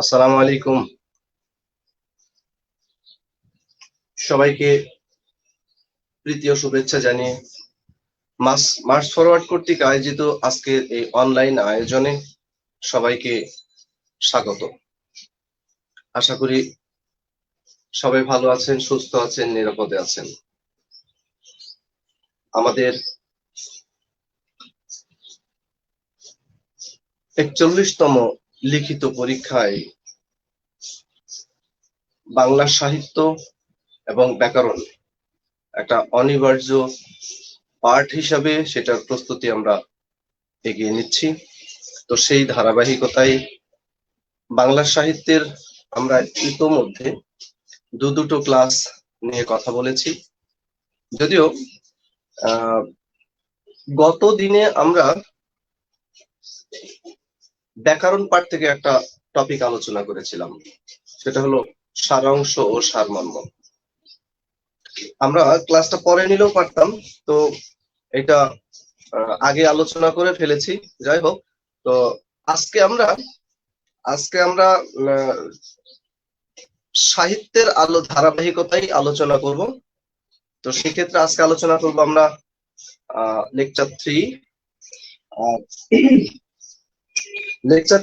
আসসালামু আলাইকুম। সবাইকে প্রীতি ও শুভেচ্ছা জানিয়ে মার্চ ফরওয়ার্ড কর্তৃক আয়োজিত আজকের এই অনলাইন আয়োজনে সবাইকে স্বাগত। আশা করি সবাই ভালো আছেন, সুস্থ আছেন, নিরাপদে আছেন। আমাদের ৪১তম লিখিত পরীক্ষায় বাংলা সাহিত্য এবং ব্যাকরণ একটা অনিবার্য পার্ট হিসাবে সেটার প্রস্তুতি আমরা এগিয়ে নিচ্ছি। তো সেই ধারাবাহিকতায় বাংলা সাহিত্যের আমরা ইতোমধ্যে দুটো ক্লাস নিয়ে কথা বলেছি। যদিও গত দিনে আমরা ব্যাকরণ পাঠ থেকে একটা টপিক আলোচনা করেছিলাম, সেটা হলো সারাংশ ও সারমর্ম। আমরা ক্লাসটা পরে নিলেও পারতাম, তো এটা আগে আলোচনা করে ফেলেছি। যাই হোক, তো আজকে আমরা সাহিত্যের ধারাবাহিকতাই আলোচনা করব। তো সেক্ষেত্রে আজকে আলোচনা করব আমরা লেকচার 3। লেকচার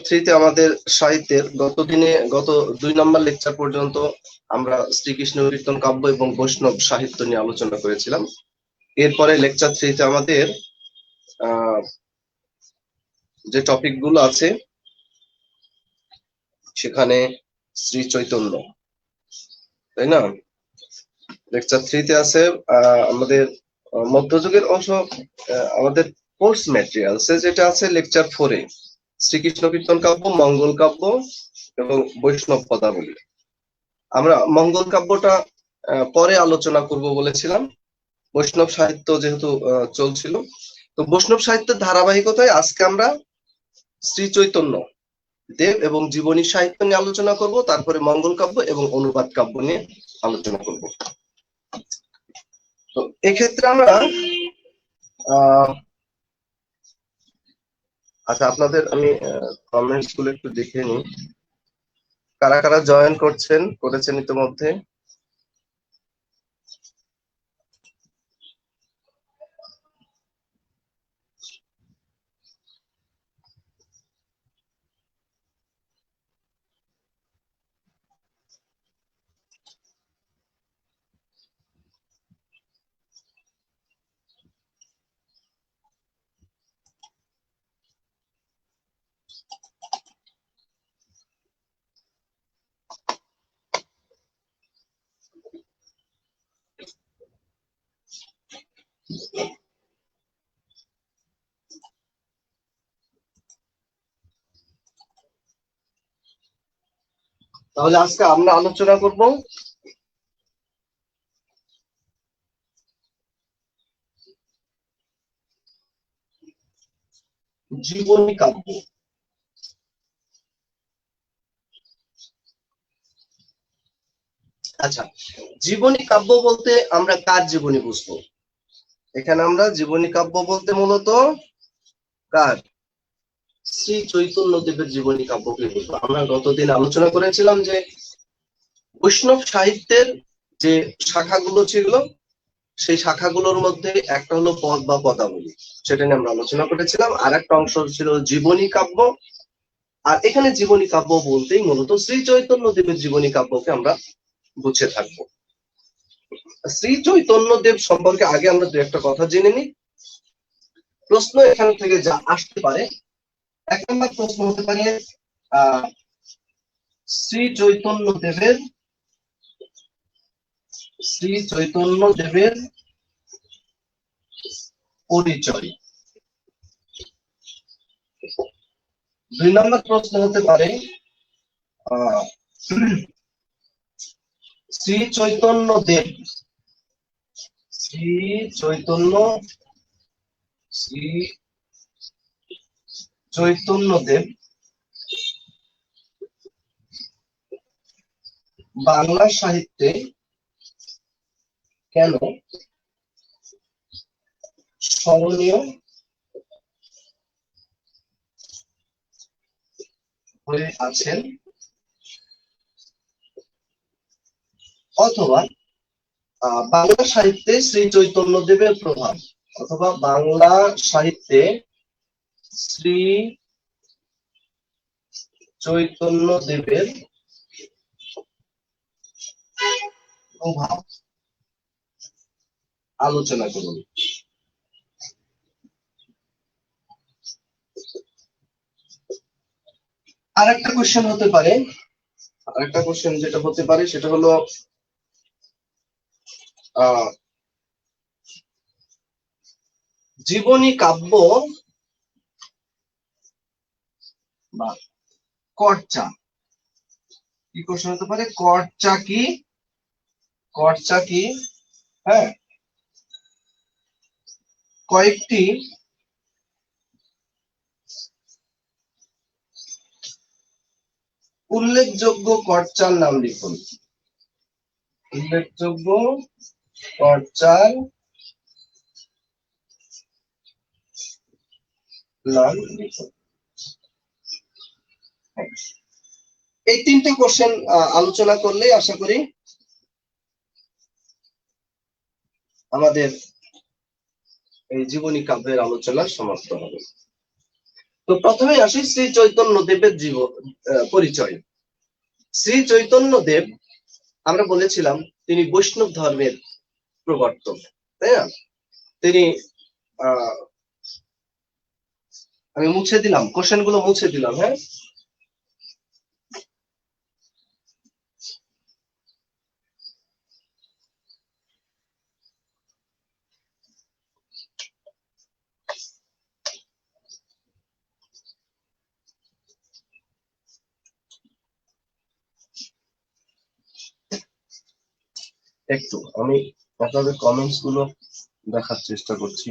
3তে আমাদের সাহিত্যের গত 2 নম্বর লেকচার পর্যন্ত আমরা শ্রীকৃষ্ণ কীর্তন কাব্য এবং বৈষ্ণব সাহিত্য নিয়ে আলোচনা করেছিলাম। এরপরে লেকচার 3তে আমাদের যে টপিক গুলো আছে সেখানে শ্রী চৈতন্য, তাই না? লেকচার 3তে আছে আমাদের মধ্যযুগের অংশ, আমাদের কোর্স ম্যাটেরিয়ালসে যেটা আছে লেকচার 4-এ শ্রীকৃষ্ণ কীর্তন কাব্য, মঙ্গল কাব্য এবং বৈষ্ণব পদাবলী। আমরা মঙ্গল কাব্যটা পরে আলোচনা করব বলেছিলাম, বৈষ্ণব সাহিত্য যেহেতু চলছিল। তো বৈষ্ণব সাহিত্যের ধারাবাহিকতায় আজকে আমরা শ্রী চৈতন্য দেব এবং জীবনী সাহিত্য নিয়ে আলোচনা করব, তারপরে মঙ্গল কাব্য এবং অনুবাদ কাব্য নিয়ে আলোচনা করব। তো এক্ষেত্রে আমরা আচ্ছা, আপনাদের আমি কমেন্টস গুলো একটু দেখে নিই, কারা কারা জয়েন করেছেন ইতিমধ্যে। তাহলে আজকে আমরা আলোচনা করব জীবনী কাব্য। আচ্ছা, জীবনী কাব্য বলতে আমরা কার জীবনী বুঝবো? এখানে আমরা জীবনী কাব্য বলতে মূলত কার? শ্রী চৈতন্য দেবের জীবনী কাব্যকে বুঝবো। আমরা গতদিন আলোচনা করেছিলাম যে বৈষ্ণব সাহিত্যের যে শাখাগুলো ছিল, সেই শাখাগুলোর মধ্যে একটা হলো পদ বা পদাবলী, সেটা নিয়ে আমরা আলোচনা করেছিলাম। আর একটা অংশ ছিল জীবনী কাব্য। আর এখানে জীবনী কাব্য বলতেই মূলত শ্রী চৈতন্য দেবের জীবনী কাব্যকে আমরা বুঝে থাকবো। শ্রী চৈতন্য দেব সম্পর্কে আগে আমরা দু একটা কথা জেনে নিই। প্রশ্ন এখান থেকে যা আসতে পারে, 1 নম্বর প্রশ্ন হতে পারে শ্রী চৈতন্য দেবের পরিচয়। 2 নম্বর প্রশ্ন হতে পারে শ্রী চৈতন্য দেব বাংলা সাহিত্যে কেন স্মরণীয় হয়ে আছেন, অথবা বাংলা সাহিত্যে শ্রী চৈতন্যদেবের প্রভাব, অথবা বাংলা সাহিত্যে শ্রী চৈতন্যদেবের প্রভাব আলোচনা করুন। আরেকটা কোশ্চেন হতে পারে, আরেকটা কোশ্চেন যেটা হতে পারে সেটা হলো জীবনী কাব্য বা করচা, কি কোশ্চেন হতে পারে? করচা কি, করচা কি, হ্যাঁ, কয়েকটি উল্লেখযোগ্য করচার নাম লিখুন। উল্লেখযোগ্য করচার নাম লিখুন। এই তিনটে কোশ্চেন আলোচনা করলে আশা করি আমাদের এই জীবনী কাব্যের আলোচনা সমাপ্ত হবে। তো প্রথমে আসি শ্রী চৈতন্য দেবের পরিচয়। শ্রী চৈতন্য দেব, আমরা বলেছিলাম তিনি বৈষ্ণব ধর্মের প্রবর্তক, তাই না? তিনি আমি মুছে দিলাম, কোশ্চেন গুলো মুছে দিলাম, হ্যাঁ। একটু আমি আপনাদের কমেন্টস গুলো দেখার চেষ্টা করছি।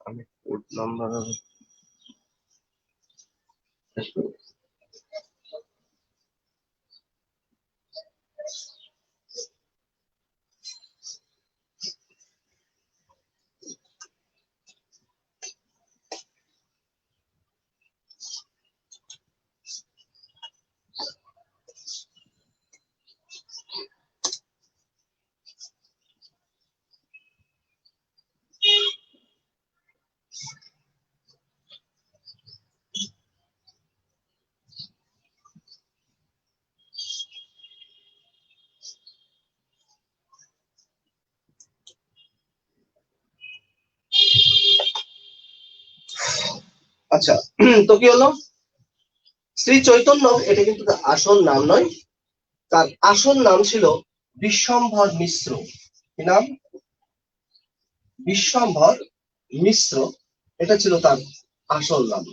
আমি কোড নাম্বার আচ্ছা, তো কি হলো? শ্রী চৈতন্য এটা কিন্তু তার আসল নাম নয়, তার আসল নাম ছিল বিশ্বম্ভর মিশ্র। কি নাম? বিশ্বম্ভর মিশ্র, এটা ছিল তার আসল নাম।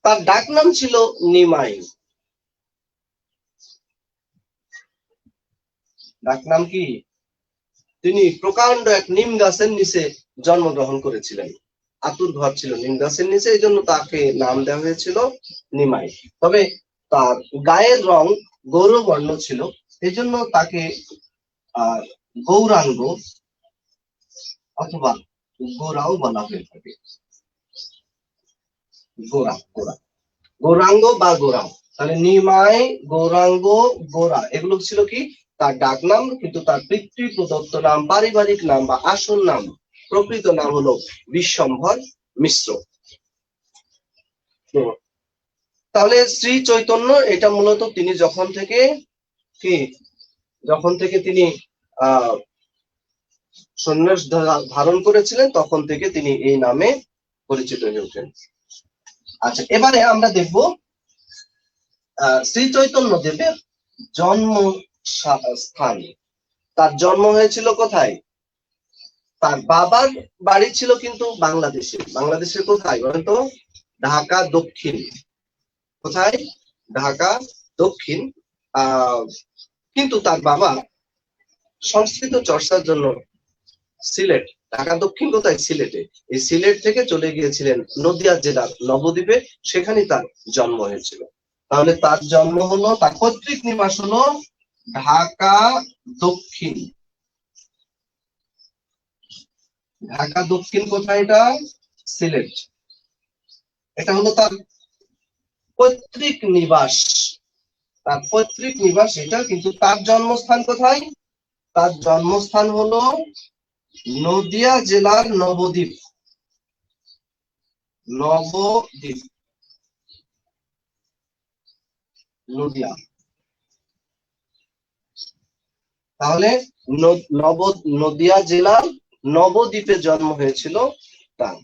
তার ডাক নাম ছিল নিমাই। ডাক নাম কি? তিনি প্রকাণ্ড এক নিম গাছের নিচে জন্মগ্রহণ করেছিলেন। আতুর ঘর ছিল নিম গাছের নিচে, এই জন্য তাকে নাম দেওয়া হয়েছিল নিমাই। তবে তার গায়ের রং গৌরবর্ণ ছিল, এই জন্য তাকে গৌরাঙ্গ অথবা গোরাও বলা হয়ে থাকে। গোরা, গোরা, গৌরাঙ্গ বা গোরা। তাহলে নিমাই, গৌরাঙ্গ, গোরা এগুলো ছিল কি তার ডাক নাম, কিন্তু তার পিতৃ প্রদত্ত নাম, পারিবারিক নাম বা আসল নাম, প্রকৃত নাম হলো বিশ্বম্ভর মিশ্র। তাহলে শ্রী চৈতন্য এটা মূলত তিনি যখন থেকে তিনি সন্ন্যাস ধারণ করেছিলেন তখন থেকে তিনি এই নামে পরিচিত হয়ে ওঠেন। আচ্ছা, এবারে আমরা দেখব শ্রী চৈতন্য দেবের জন্ম স্থান। তার জন্ম হয়েছিল কোথায়? তার বাবার বাড়ি ছিল কিন্তু বাংলাদেশে। বাংলাদেশের কোথায় বলেন তো? ঢাকা দক্ষিণ। কোথায়? ঢাকা দক্ষিণ। কিন্তু তার বাবা সংস্কৃত চর্চার জন্য সিলেট। ঢাকা দক্ষিণ কোথায়? সিলেটে। এই সিলেট থেকে চলে গিয়েছিলেন নদিয়া জেলার নবদ্বীপে, সেখানেই তার জন্ম হয়েছিল। তাহলে তার জন্ম হলো, তার পৈতৃক নিবাস হলো ঢাকা দক্ষিণ। ঢাকা দক্ষিণ কোথায়? এটা সিলেট। এটা হলো তার পৈতৃক নিবাস, তার পৈতৃক নিবাস এটা। কিন্তু তার জন্মস্থান কোথায়? তার জন্মস্থান হলো নদিয়া জেলার নবদ্বীপ। নবদ্বীপ, নদিয়া। তাহলে নদিয়া জেলার নবদ্বীপে জন্ম হয়েছিল তার।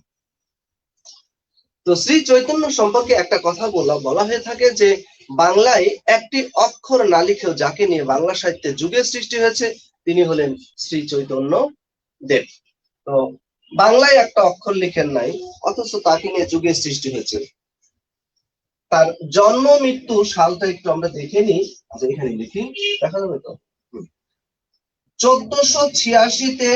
তো শ্রী চৈতন্য সম্পর্কে একটা কথা বলা হয়ে থাকে যে বাংলায় একটি অক্ষর না লিখেও যাকে নিয়ে বাংলা সাহিত্যে যুগের সৃষ্টি হয়েছে তিনি হলেন শ্রী চৈতন্য দেব। তো বাংলায় একটা অক্ষর লিখেন নাই, অথচ তাকে নিয়ে যুগের সৃষ্টি হয়েছে। তার জন্ম মৃত্যু সালটা একটু আমরা দেখে নিই, এখানে লিখি, দেখা যাবে তো? 1486-তে,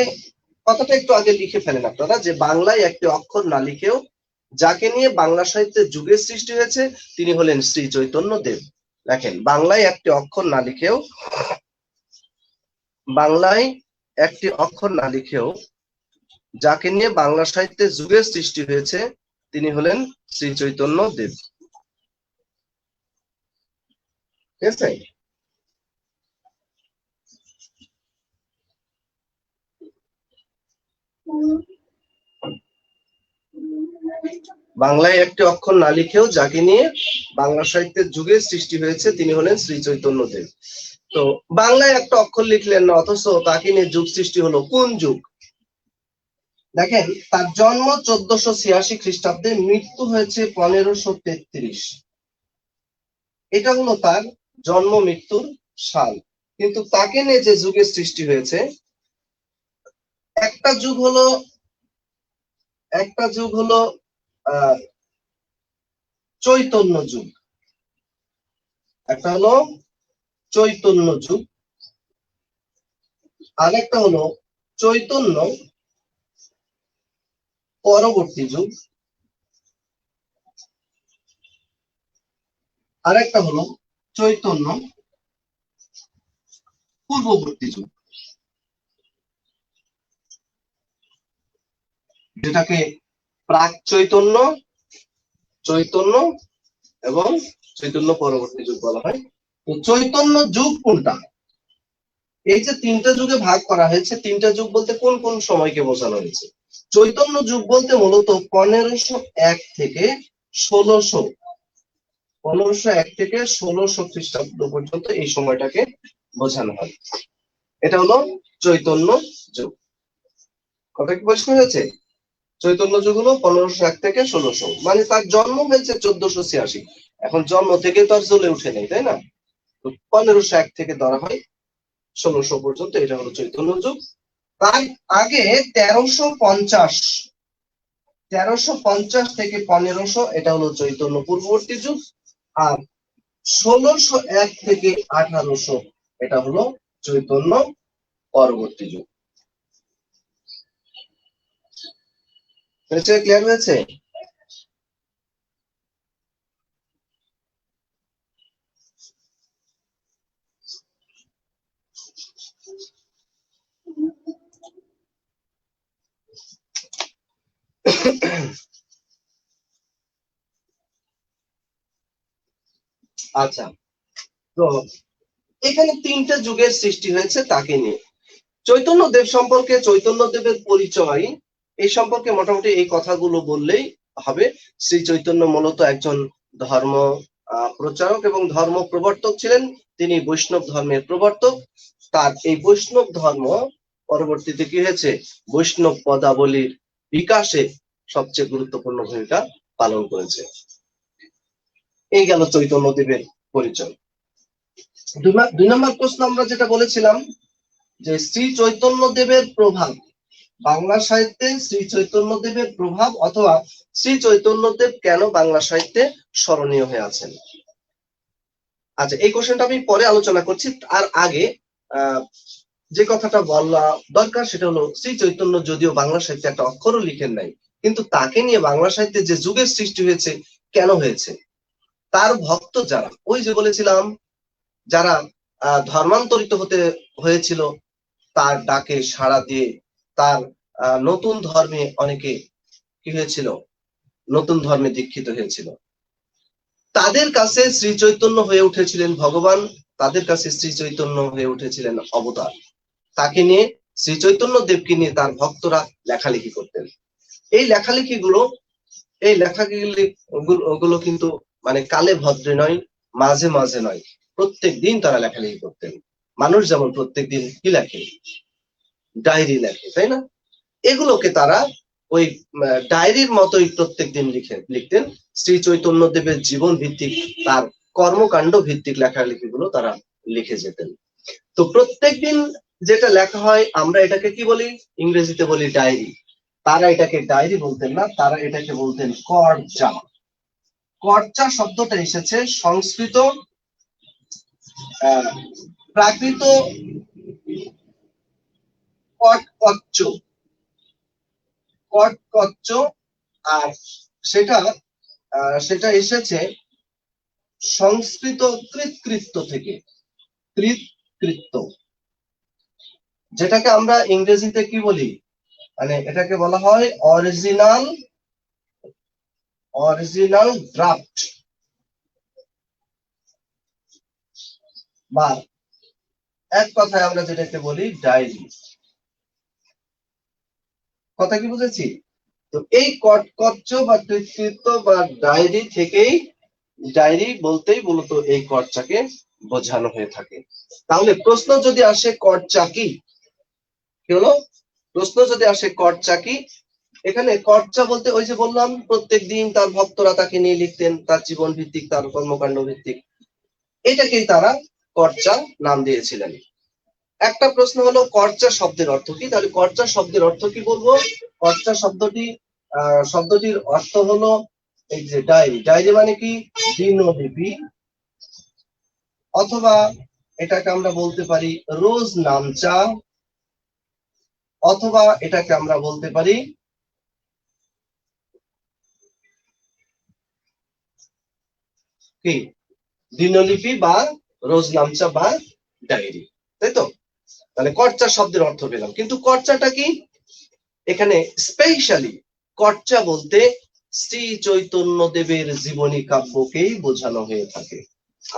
কথাটা একটু আগে লিখে ফেলেন আপনারা, যে বাংলায় একটি অক্ষর না লিখেও যাকে নিয়ে বাংলা সাহিত্যে যুগের সৃষ্টি হয়েছে তিনি হলেন শ্রী চৈতন্য দেব। দেখেন, বাংলায় একটি অক্ষর না লিখেও, বাংলায় একটি অক্ষর না লিখেও যাকে নিয়ে বাংলা সাহিত্যে যুগের সৃষ্টি হয়েছে তিনি হলেন শ্রী চৈতন্য দেব। ঠিক আছে? বাংলায় একটি অক্ষর না লিখেও যাকে নিয়ে বাংলা সাহিত্যের যুগের সৃষ্টি হয়েছে তিনি হলেন শ্রী চৈতন্য দেব। তো বাংলায় একটা অক্ষর লিখলেন না, অথচ তাকে নিয়ে যুগ সৃষ্টি হলো। কোন যুগ? দেখেন, তার জন্ম 1486 খ্রিস্টাব্দে, মৃত্যু হয়েছে 1533। এটা হলো তার জন্ম মৃত্যুর সাল। কিন্তু তাকে নিয়ে যে যুগের সৃষ্টি হয়েছে, একটা যুগ হলো চৈতন্য যুগ, একটা হলো চৈতন্য যুগ, আরেকটা হলো চৈতন্য পরবর্তী যুগ, আরেকটা হলো চৈতন্য পূর্ববর্তী যুগ, যেটাকে প্রাক চৈতন্য, চৈতন্য এবং চৈতন্য পরবর্তী যুগ বলা হয়। তো চৈতন্য যুগ কোনটা? এই যে তিনটা যুগে ভাগ করা হয়েছে, তিনটা যুগ বলতে কোন কোন সময়কে বোঝানো হয়েছে? চৈতন্য যুগ বলতে মূলত 1501 থেকে 1600 খ্রিস্টাব্দ পর্যন্ত এই সময়টাকে বোঝানো হয়। এটা হলো চৈতন্য যুগ। কথা কি পরিষ্কার হয়েছে? চৈতন্য যুগ হলো 1501 থেকে 1600, মানে তার জন্ম হয়েছে 1486। এখন জন্ম থেকে তো আর জ্বলে উঠে নেই, তাই না? 1501 থেকে ধরা হয় 1600 পর্যন্ত, এটা হলো চৈতন্য যুগ। তার আগে 1350 থেকে 1500, এটা হলো চৈতন্য পূর্ববর্তী যুগ। আর 1601 থেকে 1800, এটা হলো চৈতন্য পরবর্তী যুগ। ক্লিয়ার হয়েছে? আচ্ছা, তো এখানে তিনটা যুগের সৃষ্টি হয়েছে তাকে নিয়ে। চৈতন্য দেব সম্পর্কে, চৈতন্য দেবের পরিচয়, এই সম্পর্কে মোটামুটি এই কথাগুলো বললেই হবে। শ্রী চৈতন্য মূলত একজন ধর্ম প্রচারক এবং ধর্ম প্রবর্তক ছিলেন। তিনি বৈষ্ণব ধর্মের প্রবর্তক। তার এই বৈষ্ণব ধর্ম পরবর্তীতে কি হয়েছে? বৈষ্ণব পদাবলীর বিকাশে সবচেয়ে গুরুত্বপূর্ণ ভূমিকা পালন করেছে। এই গেল চৈতন্য দেবের পরিচয়। 2 নম্বর প্রশ্ন আমরা যেটা বলেছিলাম যে শ্রী চৈতন্য দেবের প্রভাব, বাংলা সাহিত্যে শ্রী চৈতন্য দেবের প্রভাব অথবা শ্রী চৈতন্য দেব কেন বাংলা সাহিত্যে স্মরণীয় হয়ে আছেন। আচ্ছা, এই কোশ্চেনটা আমি পরে আলোচনা করছি। আর আগে যে কথাটা বলা দরকার সেটা হলো শ্রী চৈতন্য যদিও বাংলা সাহিত্যে একটা অক্ষরও লিখেন নাই, কিন্তু তাকে নিয়ে বাংলা সাহিত্যে যে যুগের সৃষ্টি হয়েছে, কেন হয়েছে? তার ভক্ত যারা, ওই যে বলেছিলাম, যারা ধর্মান্তরিত হতে হয়েছিল, তার ডাকে সাড়া দিয়ে তার নতুন ধর্মে অনেকে কি হয়েছিল, নতুন ধর্মে দীক্ষিত হয়েছিল। তাদের কাছে শ্রী চৈতন্য হয়ে উঠেছিলেন ভগবান, তাদের কাছে শ্রী চৈতন্য হয়ে উঠেছিলেন অবতার। তাকে নিয়ে, শ্রী চৈতন্য দেবকে নিয়ে তার ভক্তরা লেখালেখি করতেন। এই লেখাগুলি গুলো কিন্তু মানে কালে ভদ্রে নয়, মাঝে মাঝে নয়, প্রত্যেক দিন তারা লেখালেখি করতেন। মানুষ যেমন প্রত্যেক দিন কি লেখে, ডায়েরি লেখে, তাই না? এগুলোকে তারা ওই ডায়েরির মতোই প্রত্যেক দিন লিখতেন। শ্রী চৈতন্য দেবের জীবন ভিত্তিক, তার কর্মকাণ্ড ভিত্তিক লেখালেখিগুলো তারা লিখে যেতেন। তো প্রত্যেক দিন যেটা লেখা হয়, আমরা এটাকে কি বলি, ইংরেজিতে বলি ডায়েরি। তারা এটাকে ডায়েরি বলতেন না, তারা এটাকে বলতেন কর্চা। কর্চা শব্দটা এসেছে সংস্কৃত প্রাকৃত কটকচ্চ, আর সেটা এসেছে সংস্কৃত কৃৎকৃত্য থেকে। কৃৎকৃত্য, যেটাকে আমরা ইংরেজিতে কি বলি, মানে এটাকে বলা হয় অরিজিনাল ড্রাফট, বা এক কথায় আমরা যেটাকে বলি ডায়েরি। কথা কি বুঝেছি? তো এই কটকচ্চ বা কৃৎকৃত্য বা ডায়েরি থেকেই, ডায়েরি বলতেই মূলত এই কর্চাকে বোঝানো হয়ে থাকে। তাহলে প্রশ্ন যদি আসে কর্চা কি, কি হলো, প্রশ্ন যদি আসে কর্চা কি, এখানে কর্চা বলতে ওই যে বললাম, প্রত্যেক দিন তার ভক্তরা তাকে নিয়ে লিখতেন, তার জীবন ভিত্তিক, তার কর্মকাণ্ড ভিত্তিক, এটাকেই তারা কর্চা নাম দিয়েছিলেন। একটা প্রশ্ন হলো কর্চা শব্দের অর্থ কি? তাহলে কর্চা শব্দের অর্থ কি বলবো? কর্চা শব্দটির অর্থ হলো এই যে ডায়েরি। ডায়েরি মানে কি? দিনলিপি, অথবা এটাকে আমরা বলতে পারি রোজ নামচা, অথবা এটাকে আমরা বলতে পারি কি, দিনলিপি বা রোজ নামচা বা ডায়েরি, তাই তো? তাহলে কর্চা শব্দের অর্থ পেলাম, কিন্তু কর্চাটা কি? এখানে স্পেশালি কর্চা বলতে শ্রী চৈতন্য দেবের জীবনী কাব্যকেই বোঝানো হয়ে থাকে।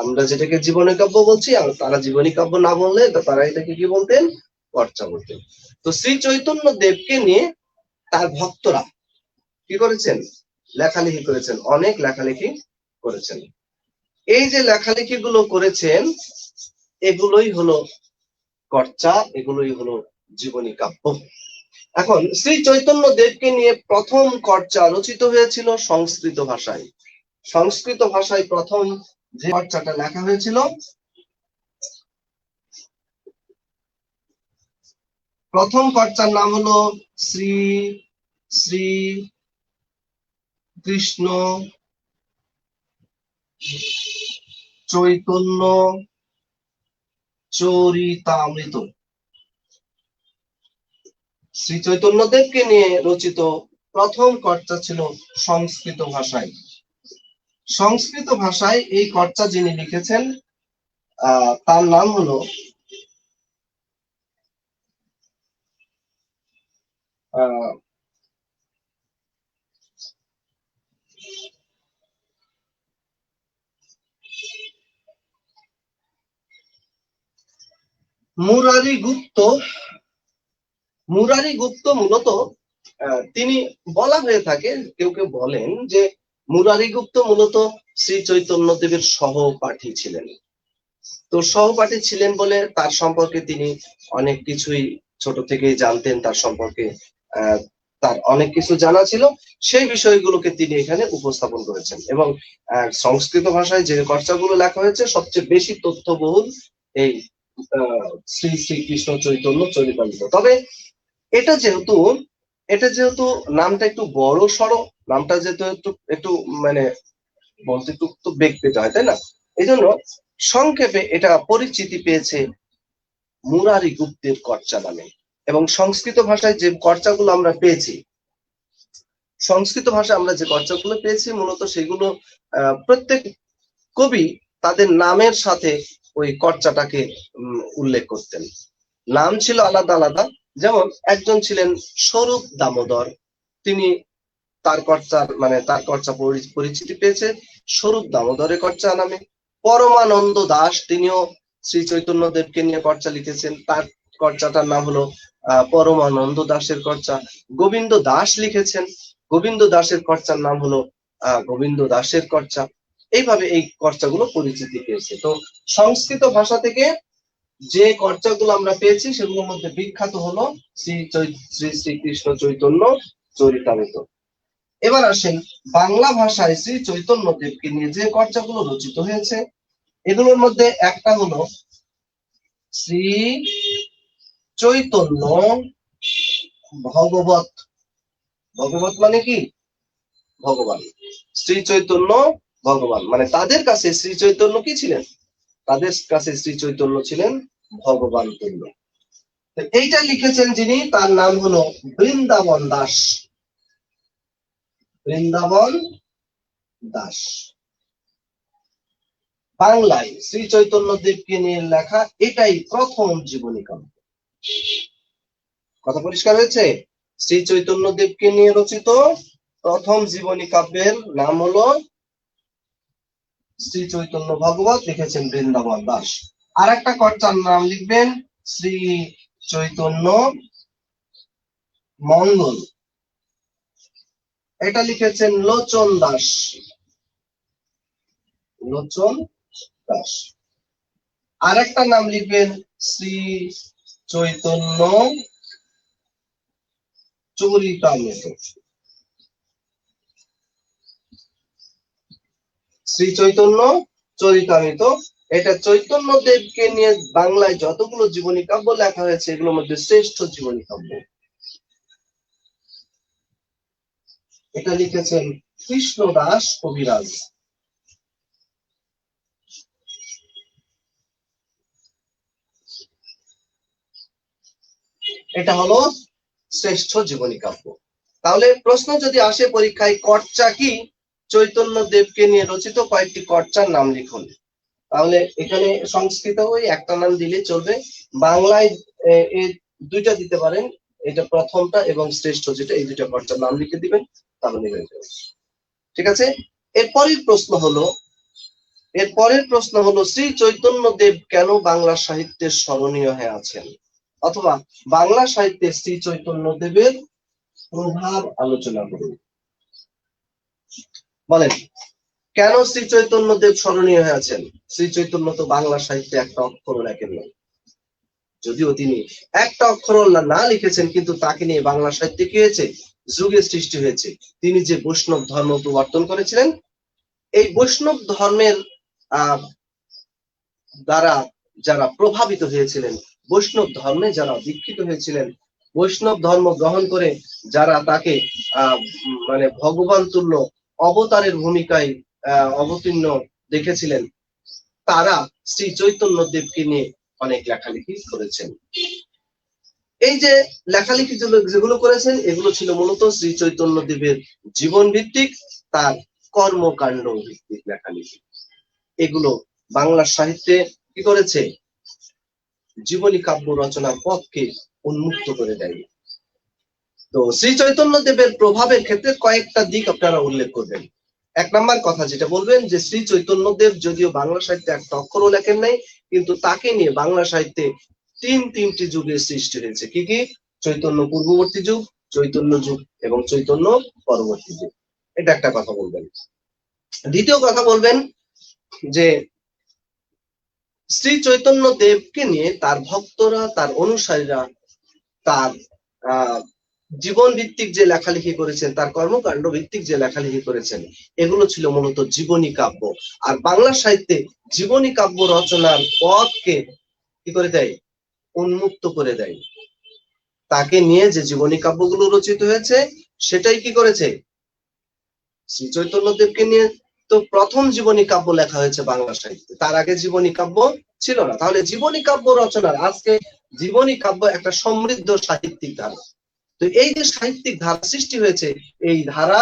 আমরা যেটাকে জীবনী কাব্য বলছি, আর তারা জীবনী কাব্য না বললে তারা এটাকে কি বলতেন, কর্চা বলতেন। তো শ্রী চৈতন্য দেবকে নিয়ে তার ভক্তরা কি করেছেন, লেখালেখি করেছেন, অনেক লেখালেখি করেছেন। এই যে লেখালেখি গুলো করেছেন, এগুলোই হলো কর্চা, এগুলোই হলো জীবনী কাব্য। এখন শ্রী চৈতন্য দেবকে নিয়ে প্রথম কর্চা রচিত হয়েছিল সংস্কৃত ভাষায়। সংস্কৃত ভাষায় প্রথম যে কর্চাটা লেখা হয়েছিল, প্রথম কর্চার নাম হলো শ্রী শ্রী কৃষ্ণ চৈতন্য চরিতামৃত। শ্রী চৈতন্য দেবকে নিয়ে রচিত প্রথম কর্চা ছিল সংস্কৃত ভাষায়। সংস্কৃত ভাষায় এই কর্চা যিনি লিখেছেন, তার নাম হলো মুরারি গুপ্ত। মুরারি গুপ্ত মূলত তিনি বলা হয়ে থাকে, কেউ কেউ বলেন যে মুরারি গুপ্ত মূলত শ্রী চৈতন্য দেবের সহপাঠী ছিলেন। তো সহপাঠী ছিলেন বলে তার সম্পর্কে তিনি অনেক কিছুই ছোট থেকেই জানতেন, তার সম্পর্কে তার অনেক কিছু জানা ছিল, সেই বিষয়গুলোকে তিনি এখানে উপস্থাপন করেছেন। এবং সংস্কৃত ভাষায় যে কর্চাগুলো লেখা হয়েছে, সবচেয়ে বেশি তথ্যবহুল এই শ্রী শ্রীকৃষ্ণ চৈতন্য চরিতামৃত। তবে এটা যেহেতু নামটা একটু বড় সড়ো, নামটা যেহেতু একটু একটু মানে বলতে একটু বেগ পেতে হয়, তাই না? এই জন্য সংক্ষেপে এটা পরিচিতি পেয়েছে মুরারি গুপ্তের কর্চা নামে। এবং সংস্কৃত ভাষায় যে কর্চাগুলো আমরা পেয়েছি, সংস্কৃত ভাষায় আমরা যে কর্চাগুলো পেয়েছি মূলত সেগুলো প্রত্যেক কবি তাদের নামের সাথে ওই কর্চাটাকে উল্লেখ করতেন। নাম ছিল আলাদা আলাদা। যেমন একজন ছিলেন স্বরূপ দামোদর, তিনি তার কর্চা পরিচিতি পেয়েছে স্বরূপ দামোদরের কর্চা নামে। পরমানন্দ দাস, তিনিও শ্রী চৈতন্য দেবকে নিয়ে কর্চা লিখেছেন, তার কর্চাটার নাম হলো পরমানন্দ দাসের কর্চা। গোবিন্দ দাস লিখেছেন, গোবিন্দ দাসের কর্চার নাম হলো গোবিন্দ দাসের কর্চা। এইভাবে এই কর্চাগুলো পরিচিতি পেয়েছে। তো সংস্কৃত ভাষা থেকে যে কর্চাগুলো আমরা পেয়েছি সেগুলোর মধ্যে বিখ্যাত হলো শ্রী শ্রীকৃষ্ণ চৈতন্য চরিতামৃত। এবার আসেন বাংলা ভাষায় শ্রী চৈতন্য দেবকে নিয়ে যে কর্চাগুলো রচিত হয়েছে, এগুলোর মধ্যে একটা হলো শ্রী চৈতন্য ভগবত। ভগবত মানে কি? ভগবান। শ্রী চৈতন্য ভগবান মানে তাদের কাছে শ্রী চৈতন্য কি ছিলেন? তাদের কাছে শ্রী চৈতন্য ছিলেন ভগবান তুল্য। এইটা লিখেছেন যিনি, তার নাম হলো বৃন্দাবন দাস। বৃন্দাবন দাস। বাংলায় শ্রী চৈতন্য দেবকে নিয়ে লেখা এটাই প্রথম জীবনী কাব্য। কথা পরিষ্কার হয়েছে? শ্রী চৈতন্য দেবকে নিয়ে রচিত প্রথম জীবনী কাব্যের নাম হলো শ্রী চৈতন্য ভগবত, লিখেছেন বৃন্দাবন দাস। আর একটা কর্তার নাম লিখবেন শ্রী চৈতন্য মঙ্গল, এটা লিখেছেন লোচন দাস। লোচন দাস। আর একটা নাম লিখবেন শ্রী চৈতন্য চরিতামৃত। শ্রী চৈতন্য চরিতামৃত, এটা চৈতন্য দেবকে নিয়ে বাংলায় যতগুলো জীবনী কাব্য লেখা হয়েছে এগুলোর মধ্যে শ্রেষ্ঠ জীবনী কাব্য। এটা লিখেছেন কৃষ্ণদাস কবিরাজ। এটা হলো শ্রেষ্ঠ জীবনী কাব্য। তাহলে প্রশ্ন যদি আসে পরীক্ষায়, কর্চা কি? চৈতন্য দেবকে নিয়ে রচিত কয়েকটি কর্চার নাম লিখুন। তাহলে এখানে সংস্কৃত ওই একটা নাম দিলে চলবে, বাংলায় এই দুইটা দিতে পারেন, এটা প্রথমটা এবং শ্রেষ্ঠ যেটা, এই দুইটা কর্চার নাম লিখে দিবেন, তাহলে হয়ে যাবে। ঠিক আছে? এরপরের প্রশ্ন হলো শ্রী চৈতন্য দেব কেন বাংলা সাহিত্যের স্মরণীয় হয়ে আছেন? অথবা বাংলা সাহিত্যে শ্রী চৈতন্য দেবের প্রভাব আলোচনা করুন। বলেন, কেন শ্রী চৈতন্য দেব স্মরণীয় হয়ে আছেন? শ্রী চৈতন্য তো বাংলা সাহিত্যে একটা অক্ষর লেখেন নাই। যদিও তিনি একটা অক্ষর না লিখেছেন, কিন্তু তাকে নিয়ে বাংলা সাহিত্যে কি হয়েছে? যুগের সৃষ্টি হয়েছে। তিনি যে বৈষ্ণব ধর্ম প্রবর্তন করেছিলেন, এই বৈষ্ণব ধর্মের দ্বারা যারা প্রভাবিত হয়েছিলেন, বৈষ্ণব ধর্মে যারা দীক্ষিত হয়েছিলেন, বৈষ্ণব ধর্ম গ্রহণ করে যারা তাকে ভগবান তুল্য অবতারের ভূমিকায় অবতীর্ণ দেখেছিলেন, তারা শ্রী চৈতন্য দেবকে নিয়ে অনেক লেখালেখি করেছেন। এই যে লেখালেখি যেগুলো করেছেন এগুলো ছিল মূলত শ্রী চৈতন্য দেবের জীবন ভিত্তিক, তার কর্মকাণ্ড ভিত্তিক লেখালেখি। এগুলো বাংলা সাহিত্যে কি করেছে? জীবনী কাব্য রচনার পথকে উন্মুক্ত করে দেয়। তো শ্রী চৈতন্য দেবের প্রভাবের ক্ষেত্রে কয়েকটা দিক আপনারা উল্লেখ করবেন। এক নম্বর কথা যেটা বলবেন যে শ্রী চৈতন্য দেব যদিও বাংলা সাহিত্যে একটা অক্ষরও লেখেন নাই, কিন্তু তাকে নিয়ে বাংলা সাহিত্যে তিনটি যুগের সৃষ্টি হয়েছে। কি কি? চৈতন্য পূর্ববর্তী যুগ, চৈতন্য যুগ এবং চৈতন্য পরবর্তী যুগ। এটা একটা কথা বলবেন। দ্বিতীয় কথা বলবেন যে শ্রী চৈতন্য দেবকে নিয়ে তার ভক্তরা, তার অনুসারীরা তার জীবন ভিত্তিক যে লেখালেখি করেছেন, তার কর্মকাণ্ড ভিত্তিক যে লেখালেখি করেছেন, এগুলো ছিল মূলত জীবনী কাব্য। আর বাংলা সাহিত্যে জীবনী কাব্য রচনার পথকে কি করে দেয়? উন্মুক্ত করে দেয়। তাকে নিয়ে যে জীবনী কাব্যগুলো রচিত হয়েছে সেটাই কি করেছে? শ্রী চৈতন্য দেবকে নিয়ে তো প্রথম জীবনী কাব্য লেখা হয়েছে বাংলা সাহিত্যে। তার আগে জীবনী কাব্য ছিল না। তাহলে জীবনী কাব্য রচনার আজকে জীবনী কাব্য একটা সমৃদ্ধ সাহিত্যিক ধারা। তো এই যে সাহিত্যিক ধারা সৃষ্টি হয়েছে, এই ধারা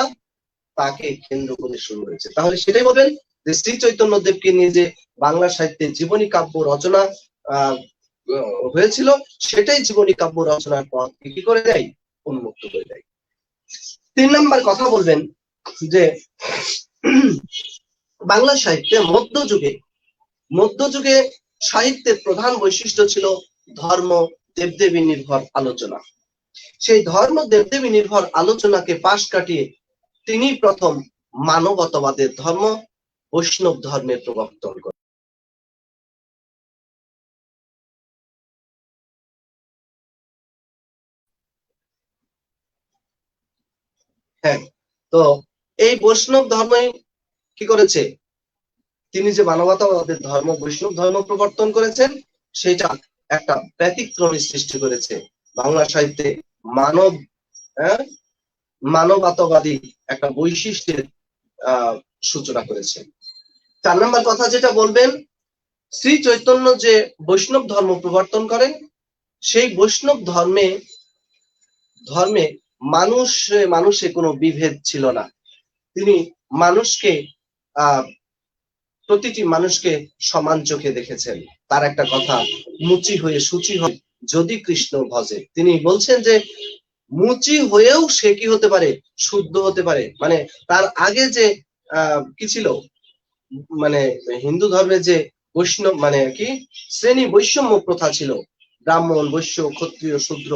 তাকে কেন্দ্র করে শুরু হয়েছে। তাহলে সেটাই বলবেন যে শ্রী চৈতন্যদেবকে নিয়ে যে বাংলা সাহিত্যে জীবনী কাব্য রচনা আহ হয়েছিল, সেটাই জীবনী কাব্য রচনার পথকে কি করে দেয়, উন্মুক্ত করে দেয়। 3 নম্বর কথা বলবেন যে বাংলা সাহিত্যে মধ্যযুগে সাহিত্যের প্রধান বৈশিষ্ট্য ছিল ধর্ম দেবদেবী নির্ভর আলোচনা। সেই ধর্ম দেবদেবী নির্ভর আলোচনাকে পাশ কাটিয়ে তিনি প্রথম মানবতাবাদের ধর্ম বৈষ্ণব ধর্মের প্রবর্তন করেন। হ্যাঁ, তো এই বৈষ্ণব ধর্মই কি করেছে, তিনি যে মানবতাবাদের ধর্ম বৈষ্ণব ধর্ম প্রবর্তন করেছেন, সেটা একটা ব্যতিক্রমী সৃষ্টি করেছে বাংলা সাহিত্যে। মানব হ্যাঁ মানবতাবাদী একটা বৈশিষ্ট্যের সূচনা করেছে। 4 নম্বর কথা যেটা বলবেন, শ্রী চৈতন্য যে বৈষ্ণব ধর্ম প্রবর্তন করেন, সেই বৈষ্ণব ধর্মে মানুষে কোনো বিভেদ ছিল না। তিনি মানুষকে প্রতিটি মানুষকে সমান চোখে দেখেছেন। তার একটা কথা, মুচি হয়ে সূচি হয় যদি কৃষ্ণ ভজে। তিনি বলছেন যে মুচি হয়েও সে কি হতে পারে, শুদ্ধ হতে পারে। মানে তার আগে যে কি ছিল, মানে হিন্দু ধর্মে যে বৈষ্ণব মানে কি শ্রেণী বৈষম্য প্রথা ছিল, ব্রাহ্মণ বৈশ্য ক্ষত্রিয় শূদ্র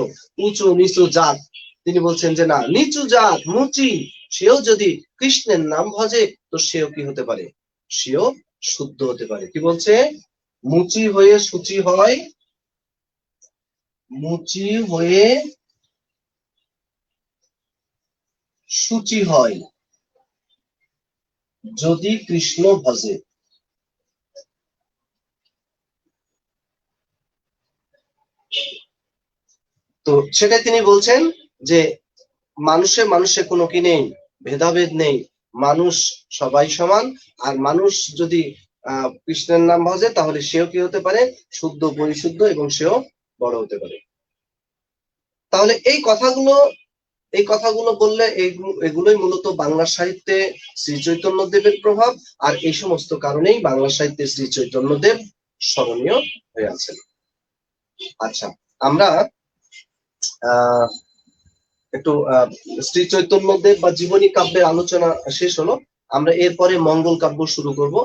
উঁচু নিচু জাত, তিনি বলছেন যে না, নিচু জাত মুচি সেও যদি কৃষ্ণের নাম ভজে, তো সেও কি হতে পারে, সেও শুদ্ধ হতে পারে। কি বলছে, মুচি হয়ে সূচি হয়, মুচি হয়ে সূচি হয় যদি কৃষ্ণ ভজে। তো সেটাই তিনি বলছেন যে মানুষে কোনো কি নেই, ভেদাভেদ নেই, মানুষ সবাই সমান। আর মানুষ যদি কৃষ্ণের নাম ভজে, তাহলে সেও কি হতে পারে, শুদ্ধ পরিশুদ্ধ, এবং সেও বড় হতে পারে। তাহলে এই কথাগুলো বললে এগুলোই মূলত বাংলা সাহিত্যে শ্রী চৈতন্য দেবের প্রভাব। আর এই সমস্ত কারণেই বাংলা সাহিত্যে শ্রী চৈতন্য দেব স্মরণীয় হয়ে আছেন। আচ্ছা, আমরা আহ একটু শ্রী চৈতন্যদেব বা জীবনী কাব্যের আলোচনা শেষ হলো। আমরা এরপরে মঙ্গল কাব্য শুরু করব।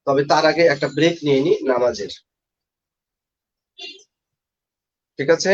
তবে তার আগে একটা ব্রেক নিয়ে নি নামাজের। ঠিক আছে।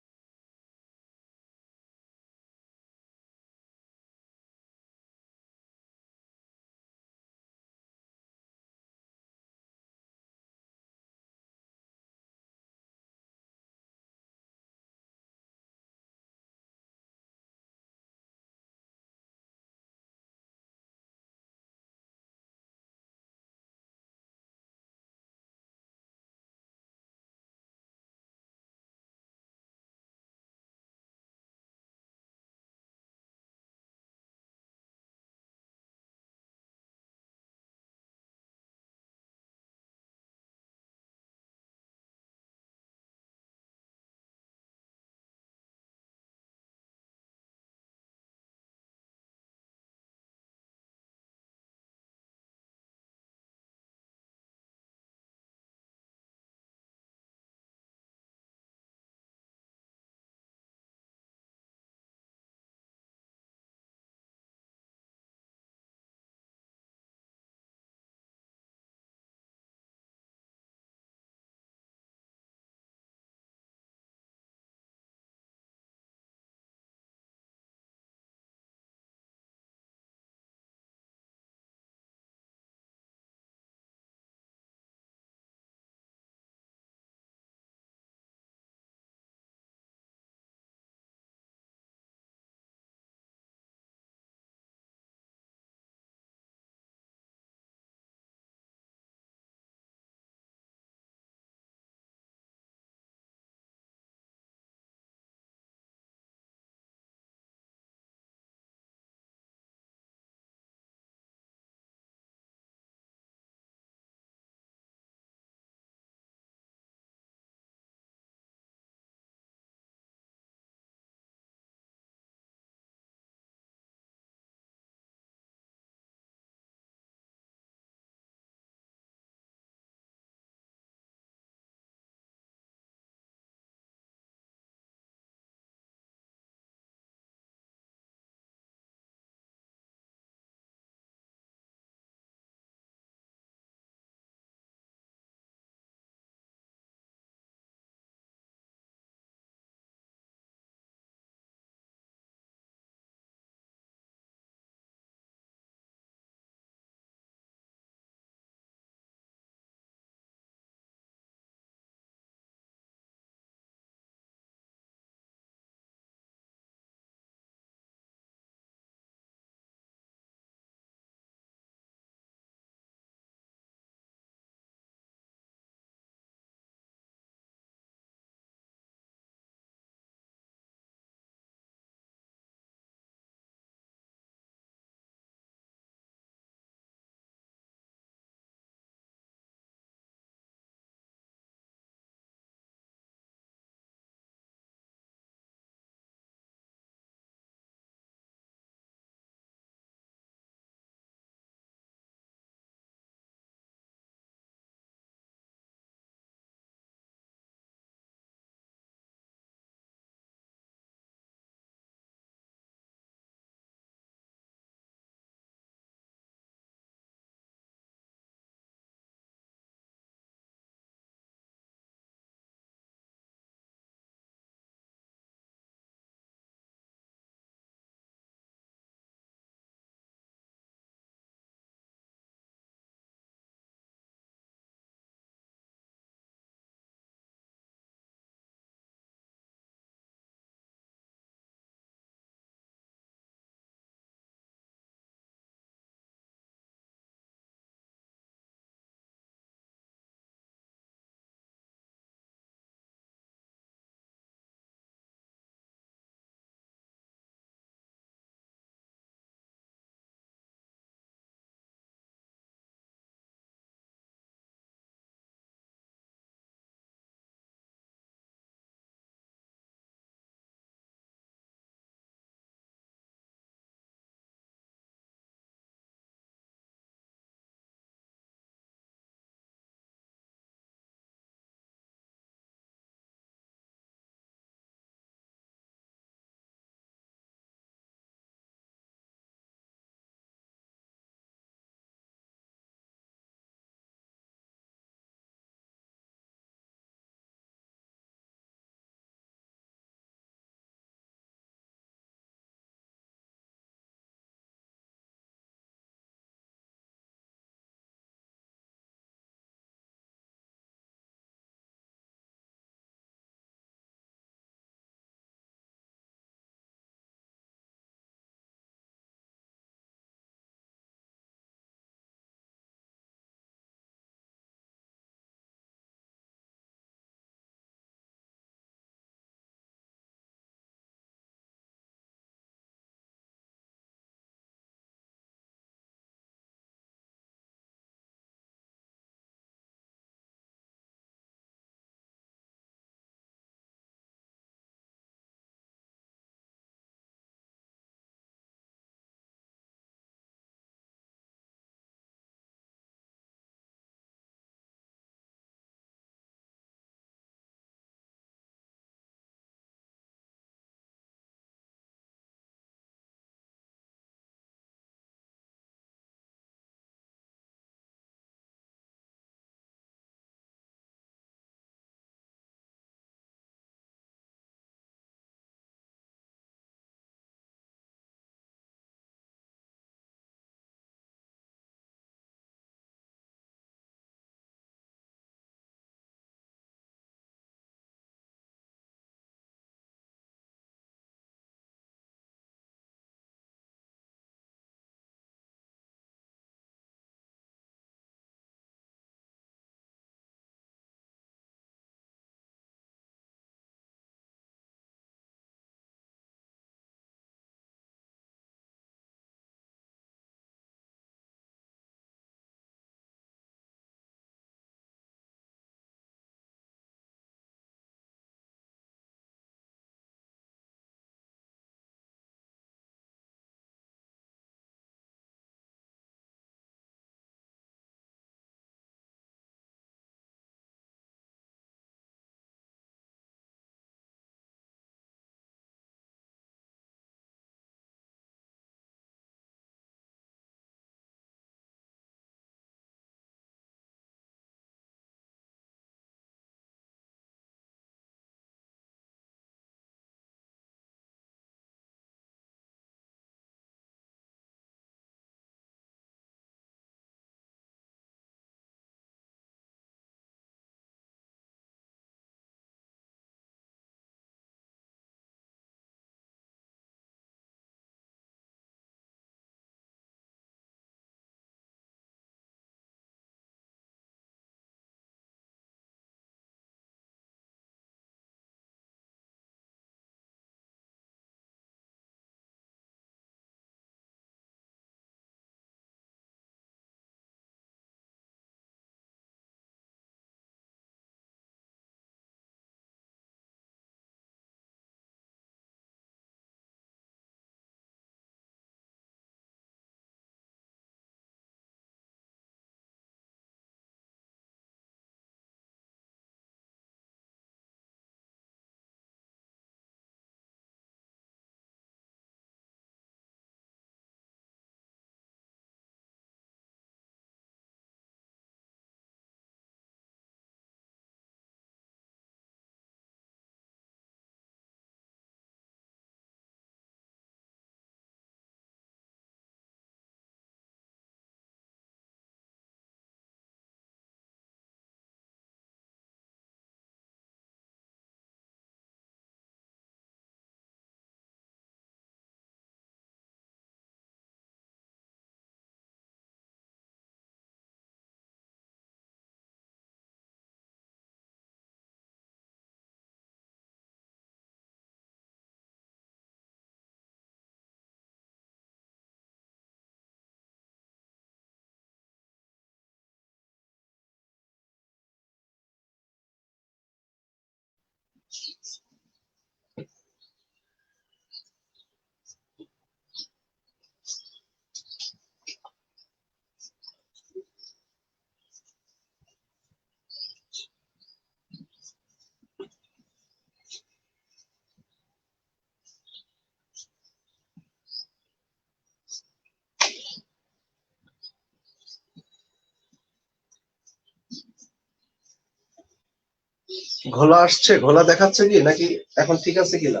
ঘোলা আসছে, ঘোলা দেখাচ্ছে কি, নাকি এখন ঠিক আছে কিনা?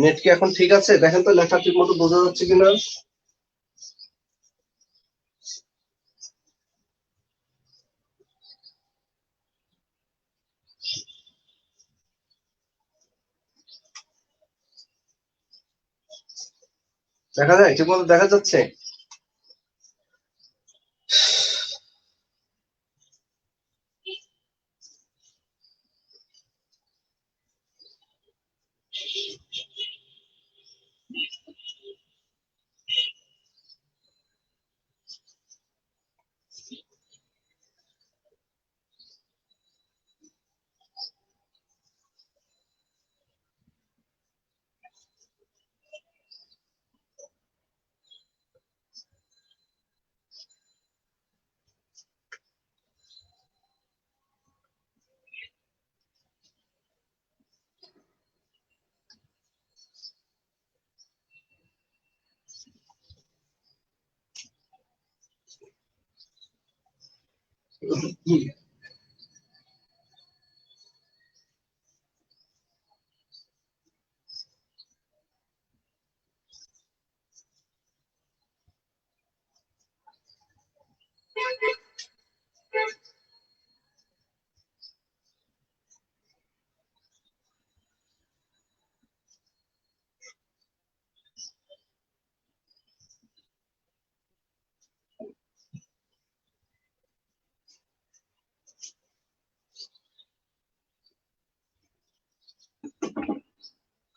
নেট কি এখন ঠিক আছে? দেখেন তো লেখা ঠিক মতো বোঝা যাচ্ছে কিনা। দেখা যায় ঠিক মতো দেখা যাচ্ছে?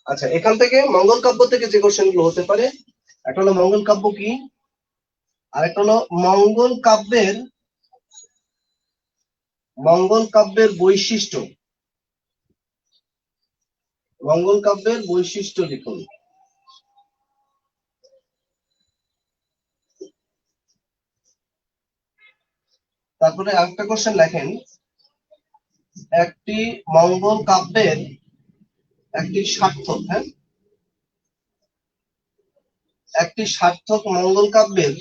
আচ্ছা, এখান থেকে মঙ্গল কাব্য থেকে যে কোশ্চেন গুলো হতে পারে, একটা হলো মঙ্গল কাব্য কি, আর একটা হলো মঙ্গল কাব্যের বৈশিষ্ট্য। মঙ্গল কাব্যের বৈশিষ্ট্য লিখুন। তারপরে আরেকটা কোশ্চেন লেখেন, একটি মঙ্গল কাব্যের একটি সার্থক, হ্যাঁ, একটি সার্থক মঙ্গল কাব্যের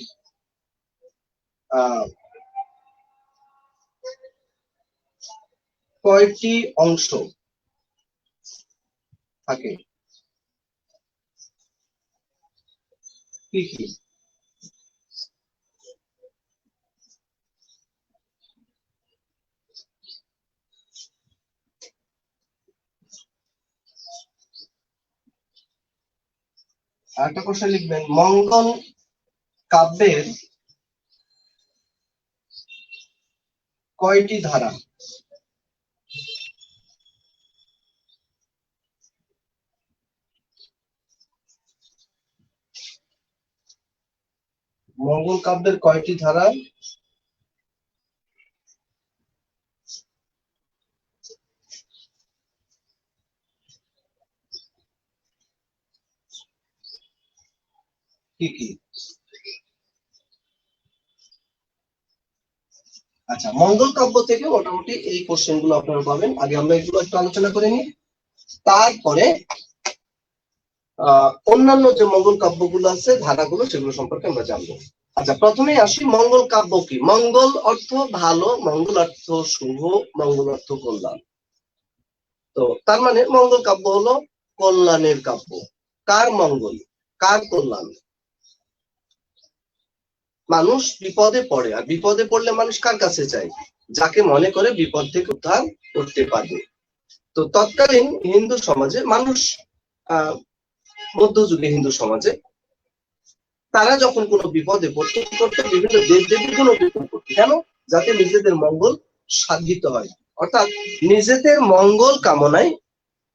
কয়টি অংশ থাকে, কি কি? আরেকটা কোশ্চেন লিখবেন, মঙ্গল কাব্যের কয়টি ধারা? মঙ্গল কাব্যের কয়টি ধারা? কি কি? আচ্ছা, মঙ্গল কাব্য থেকে মোটামুটি এই কোশ্চেন গুলো আপনারা পাবেন। আগে আমরা এগুলো একটু আলোচনা করে নিই, তারপরে অন্যান্য যে মঙ্গল কাব্যগুলো আছে, ধারাগুলো, সেগুলো সম্পর্কে আমরা জানবো। আচ্ছা, প্রথমেই আসি, মঙ্গল কাব্য কি? মঙ্গল অর্থ ভালো, মঙ্গল অর্থ শুভ, মঙ্গল অর্থ কল্যাণ। তো তার মানে মঙ্গল কাব্য হলো কল্যাণের কাব্য। কার মঙ্গল, কার কল্যাণ? মানুষ বিপদে পড়ে, আর বিপদে পড়লে মানুষ কার কাছে যায়? যাকে মনে করে বিপদ থেকে উদ্ধার করতে পারবে। তো তৎকালীন হিন্দু সমাজে মানুষ, মধ্যযুগে হিন্দু সমাজে তারা যখন কোনো বিপদে পড়তো, কি করতো? বিভিন্ন দেব দেবীর কোনো বিপদ করতো। কেন? যাতে নিজেদের মঙ্গল সাধিত হয়। অর্থাৎ নিজেদের মঙ্গল কামনায়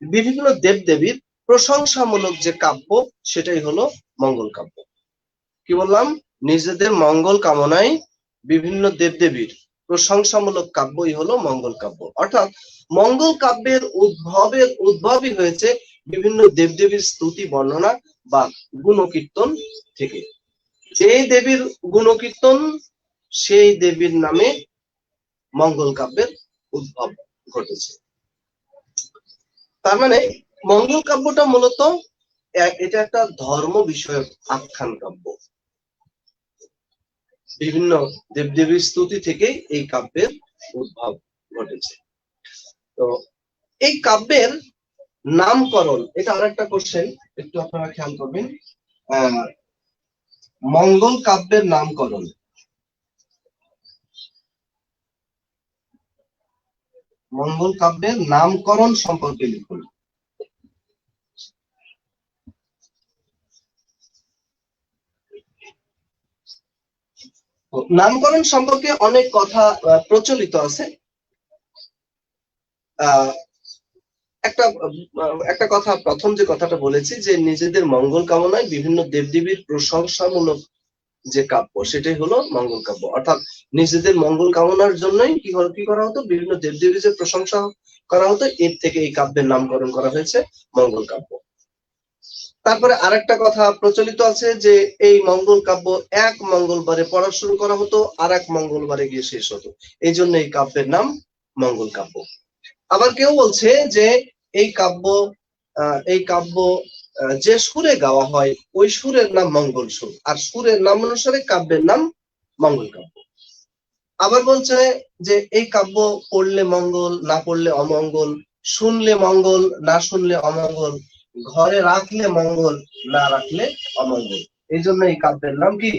বিভিন্ন দেব দেবীর প্রশংসামূলক যে কাব্য, সেটাই হলো মঙ্গল কাব্য। কি বললাম? নিজেদের মঙ্গল কামনায় বিভিন্ন দেবদেবীর প্রশংসামূলক কাব্যই হলো মঙ্গল কাব্য। অর্থাৎ মঙ্গল কাব্যের উদ্ভবই হয়েছে বিভিন্ন দেবদেবীর স্তুতি বর্ণনা বা গুণকীর্তন থেকে। যেই দেবীর গুণকীর্তন সেই দেবীর নামে মঙ্গল কাব্যের উদ্ভব ঘটেছে। তার মানে মঙ্গল কাব্যটা মূলত এটা একটা ধর্ম বিষয়ক আখ্যান কাব্য। বিভিন্ন দেবদেবীর স্তুতি থেকেই এই কাব্যের উদ্ভব ঘটেছে। তো এই কাব্যের নামকরণ, এটা আরেকটা কোশ্চেন, একটু আপনারা খেয়াল করবেন। মঙ্গল কাব্যের নামকরণ, মঙ্গল কাব্যের নামকরণ সম্পর্কে লিখুন। নামকরণ সম্পর্কে অনেক কথা প্রচলিত আছে। একটা কথা, প্রথম যে কথাটা বলেছি যে নিজেদের মঙ্গল কামনায় বিভিন্ন দেবদেবীর প্রশংসামূলক যে কাব্য সেটাই হলো মঙ্গল কাব্য। অর্থাৎ নিজেদের মঙ্গল কামনার জন্যই কি করা হতো, বিভিন্ন দেবদেবীর যে প্রশংসা করা হতো, এর থেকে এই কাব্যের নামকরণ করা হয়েছে মঙ্গল কাব্য। তারপরে আরেকটা কথা প্রচলিত আছে যে এই মঙ্গল কাব্য এক মঙ্গলবারে পড়া শুরু করা হতো, আর এক মঙ্গলবারে গিয়ে শেষ হতো, এই জন্য এই কাব্যের নাম মঙ্গল কাব্য। আবার কেউ বলছে যে এই কাব্য যে সুরে গাওয়া হয় ওই সুরের নাম মঙ্গল সুর, আর সুরের নাম অনুসারে কাব্যের নাম মঙ্গল কাব্য। আবার বলছে যে এই কাব্য পড়লে মঙ্গল, না পড়লে অমঙ্গল, শুনলে মঙ্গল, না শুনলে অমঙ্গল, ঘরে রাখলে মঙ্গল, না রাখলে অমঙ্গল, এই জন্য এই কাব্যের নাম কি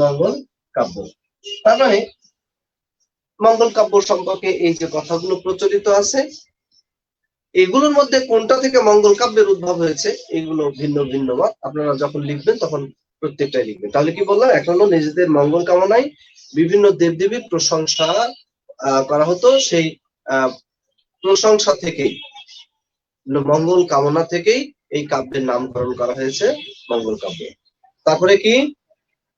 মঙ্গল কাব্য। তার মানে মঙ্গল কাব্য সম্পর্কে এই যে কথাগুলো প্রচলিত আছে, এগুলোর মধ্যে কোনটা থেকে মঙ্গল কাব্যের উদ্ভব হয়েছে এগুলো ভিন্ন ভিন্ন মত। আপনারা যখন লিখবেন তখন প্রত্যেকটাই লিখবেন। তাহলে কি বললাম, এক হলো নিজেদের মঙ্গল কামনায় বিভিন্ন দেবদেবীর প্রশংসা করা হতো, সেই প্রশংসা থেকেই, মঙ্গল কামনা থেকেই এই কাব্যের নামকরণ করা হয়েছে মঙ্গল কাব্য। তারপরে কি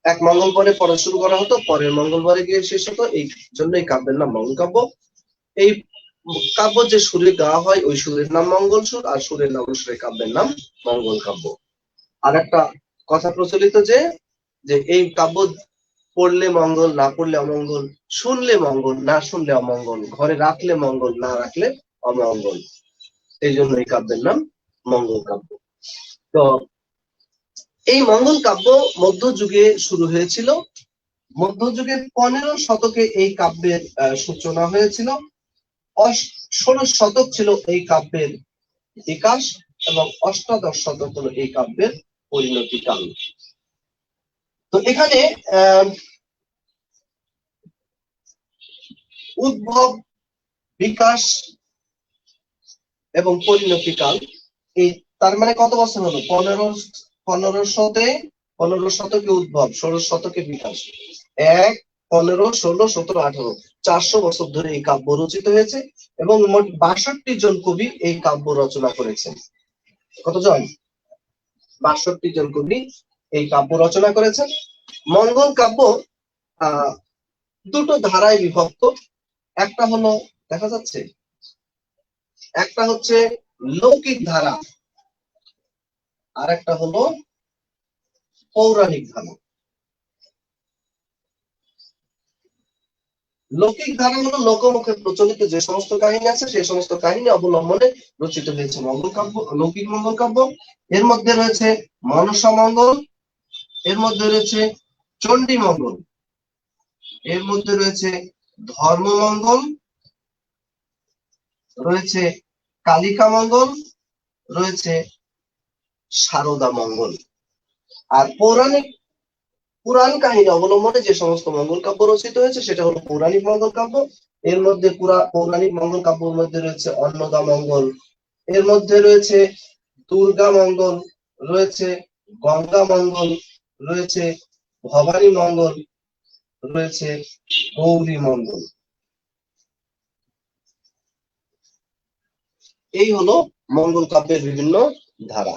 এক মঙ্গলবারে পড়া শুরু করা হতো, পরের মঙ্গলবারে গিয়ে শেষ হতো, এই জন্য এই কাব্যের নাম মঙ্গল কাব্য। এই কাব্য যে সুরে গাওয়া হয় ওই সুরের নাম মঙ্গল সুর, আর সুরের নাম অনুসারে কাব্যের নাম মঙ্গল কাব্য। আর একটা কথা প্রচলিত যে এই কাব্য পড়লে মঙ্গল, না পড়লে অমঙ্গল, শুনলে মঙ্গল, না শুনলে অমঙ্গল, ঘরে রাখলে মঙ্গল, না রাখলে অমঙ্গল, এই জন্য এই কাব্যের নাম মঙ্গল কাব্য। তো এই মঙ্গল কাব্য মধ্যযুগে শুরু হয়েছিল। মধ্যযুগের 15 শতকে এই কাব্যের সূচনা হয়েছিল। 16 শতক ছিল এই কাব্যের বিকাশ এবং 18 শতক হলো এই কাব্যের পরিণতি কাল। তো এখানে উদ্ভব, বিকাশ এবং পরিণতি কাল, এই তার মানে কত বছর হলো? 15 শতকে উদ্ভব, 16 শতকে বিকাশ, 1, 15, 16, 17, 18, 400 বছর ধরে এই কাব্য রচিত হয়েছে এবং মোট 62 জন কবি এই কাব্য রচনা করেছেন। কতজন? 62 জন কবি এই কাব্য রচনা করেছেন। মঙ্গল কাব্য দুটো ধারায় বিভক্ত। একটা হলো, দেখা যাচ্ছে, একটা হচ্ছে লৌকিক ধারা, আর একটা হলো পৌরাণিক ধারা। লৌকিক ধারা হলো লোকমুখে প্রচলিত যে সমস্ত কাহিনী আছে সেই সমস্ত কাহিনী অবলম্বনে রচিত হয়েছে মঙ্গল কাব্য, লৌকিক মঙ্গল কাব্য। এর মধ্যে রয়েছে মনসা মঙ্গল, এর মধ্যে রয়েছে চণ্ডী মঙ্গল, এর মধ্যে রয়েছে ধর্মমঙ্গল, রয়েছে কালিকা মঙ্গল, রয়েছে সারদা মঙ্গল। আর পুরাণ কাহিনী অবলম্বনে যে সমস্ত মঙ্গল কাব্য রচিত হয়েছে সেটা হলো পৌরাণিক মঙ্গল কাব্য। এর মধ্যে পৌরাণিক মঙ্গল কাব্যের মধ্যে রয়েছে অন্নদা মঙ্গল, এর মধ্যে রয়েছে দুর্গা মঙ্গল, রয়েছে গঙ্গা মঙ্গল, রয়েছে ভবানী মঙ্গল, রয়েছে গৌরী মঙ্গল। এই হলো মঙ্গল কাব্যের বিভিন্ন ধারা।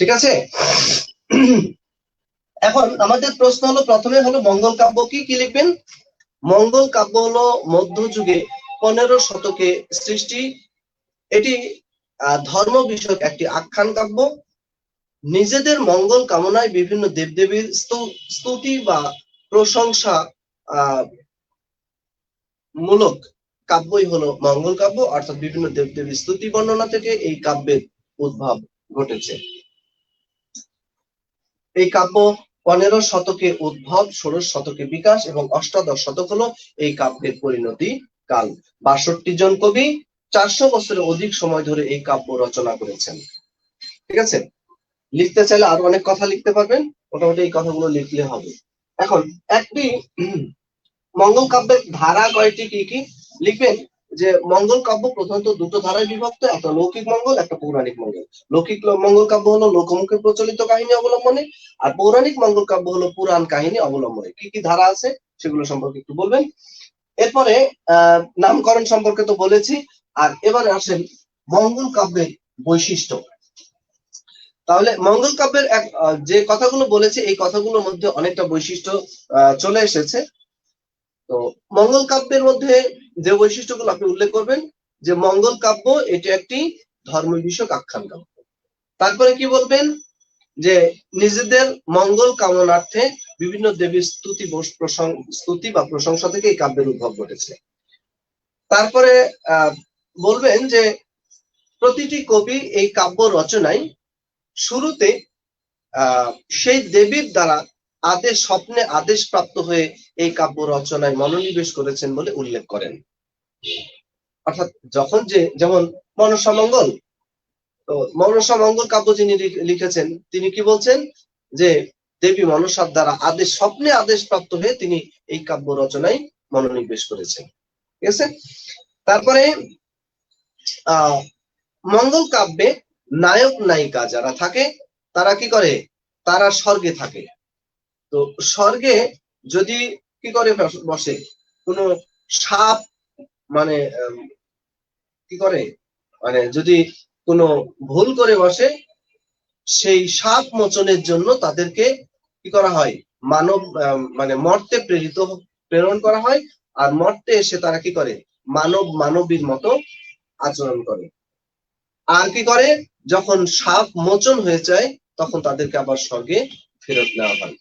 ঠিক আছে। এখন আমাদের প্রশ্ন হলো, প্রথমে হলো মঙ্গল কাব্য কি, কি লিখবেন? মঙ্গল কাব্য হলো মধ্যযুগে 15 শতকে সৃষ্টি। এটি ধর্ম বিষয়ক একটি আখ্যান কাব্য। নিজেদের মঙ্গল কামনায় বিভিন্ন দেবদেবীর স্তুতি বা প্রশংসা মূলক কাব্যই হলো মঙ্গল কাব্য, অর্থাৎ বিভিন্ন দেবদেবীর স্তুতি বর্ণনা থেকে এই কাব্যের উদ্ভব ঘটেছে। এই কাব্য 15 শতকে উদ্ভব, 16 শতকে বিকাশ এবং অষ্টাদশ শতক হলো এই কাব্যের পরিণতি কাল। 62 জন কবি 400 বছরের অধিক সময় ধরে এই কাব্য রচনা করেছেন। ঠিক আছে, লিখতে চাইলে আরো অনেক কথা লিখতে পারবেন, মোটামুটি এই কথাগুলো লিখলে হবে। এখন একটি মঙ্গল কাব্যের ধারা কয়টি, কি কি লিখবেন? যে মঙ্গল কাব্য প্রধানত দুটো ধারায় বিভক্ত, একটা লৌকিক মঙ্গল, একটা পৌরাণিক মঙ্গল। লৌকিক মঙ্গল কাব্য হলো লোকমুখে প্রচলিত কাহিনী অবলম্বনে, আর পৌরাণিক মঙ্গল কাব্য হলো পুরাণ কাহিনী অবলম্বনে। কি কি ধারা আছে সেগুলো সম্পর্কে একটু বলবেন। এরপরে নামকরণ সম্পর্কে তো বলেছি, আর এবারে আসেন মঙ্গল কাব্যের বৈশিষ্ট্য। তাহলে মঙ্গল কাব্যের যে কথাগুলো বলেছে এই কথাগুলোর মধ্যে অনেকটা বৈশিষ্ট্য চলে এসেছে। তো মঙ্গল কাব্যের মধ্যে যে বৈশিষ্ট্যগুলো আপনি উল্লেখ করবেন, যে মঙ্গল কাব্য এটি একটি ধর্ম বিষয়ক আখ্যান কাব্য। তারপরে কি বলবেন? যে নিজেদের মঙ্গল কামনার্থে বিভিন্ন দেবীর স্তুতি বা প্রশংসা থেকে এই কাব্যের উদ্ভব ঘটেছে। তারপরে বলবেন যে প্রতিটি কবি এই কাব্য রচনায় শুরুতে সেই দেবীর দ্বারা স্বপ্নে আদেশ প্রাপ্ত হয়ে এই কাব্য রচনায় মনোনিবেশ করেছেন বলে উল্লেখ করেন। অর্থাৎ যখন যেমন মনসা মঙ্গল, তো মনসা মঙ্গল কাব্য যিনি লিখেছেন তিনি কি বলছেন? যে দেবী মনসার দ্বারা স্বপ্নে আদেশ প্রাপ্ত হয়ে তিনি এই কাব্য রচনায় মনোনিবেশ করেছেন। ঠিক আছে। তারপরে মঙ্গল কাব্যে নায়ক নায়িকা যারা থাকে তারা কি করে? তারা স্বর্গে থাকে। তো স্বর্গে যদি কি করে বসে, কোন সাপ মানে কি করে, মানে যদি কোনো ভুল করে বসে, সেই সাপ মোচনের জন্য তাদেরকে কি করা হয়? মানব মানে মর্তে প্রেরণ করা হয়। আর মর্তে এসে তারা কি করে? মানবীর মতো আচরণ করে। আর কি করে? যখন সাপ মোচন হয়ে যায় তখন তাদেরকে আবার স্বর্গে ফেরত নেওয়া হয়।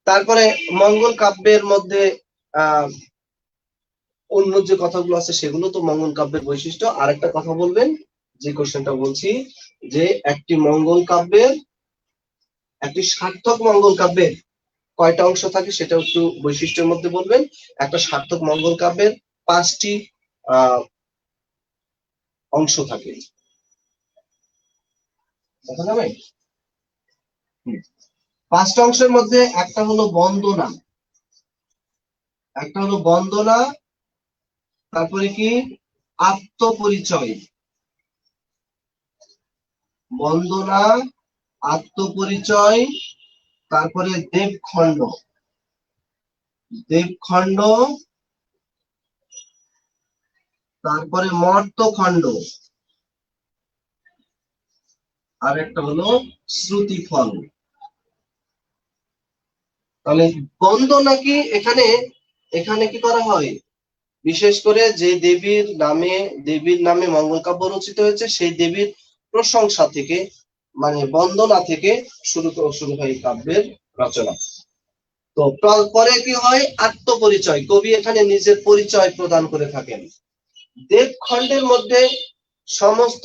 তারপরে মঙ্গল কাব্যের মধ্যে অন্য যে কথাগুলো আছে সেগুলো তো মঙ্গল কাব্যের বৈশিষ্ট্য। আর একটা কথা বলবেন, যে কোশ্চেনটা বলছি, যে একটি মঙ্গল কাব্যের, একটি সার্থক মঙ্গল কাব্যের কয়টা অংশ থাকে সেটা একটু বৈশিষ্ট্যের মধ্যে বলবেন। একটা সার্থক মঙ্গল কাব্যের 5টি অংশ থাকে। দেখা যাবে? 5টা অংশের মধ্যে একটা হলো বন্দনা, তারপরে কি আত্মপরিচয়, বন্দনা, আত্মপরিচয়, তারপরে দেবখণ্ড, তারপরে মর্তখণ্ড, আর একটা হলো শ্রুতিফল। তাহলে বন্দনা কি? এখানে কি করা হয়? বিশেষ করে যে দেবীর নামে মঙ্গল কাব্য রচিত হয়েছে সেই দেবীর প্রশংসা থেকে, মানে বন্দনা থেকে শুরু হয় কাব্যের রচনা। তো পরে কি হয়? আত্মপরিচয়, কবি এখানে নিজের পরিচয় প্রদান করে থাকেন। দেবখণ্ডের মধ্যে সমস্ত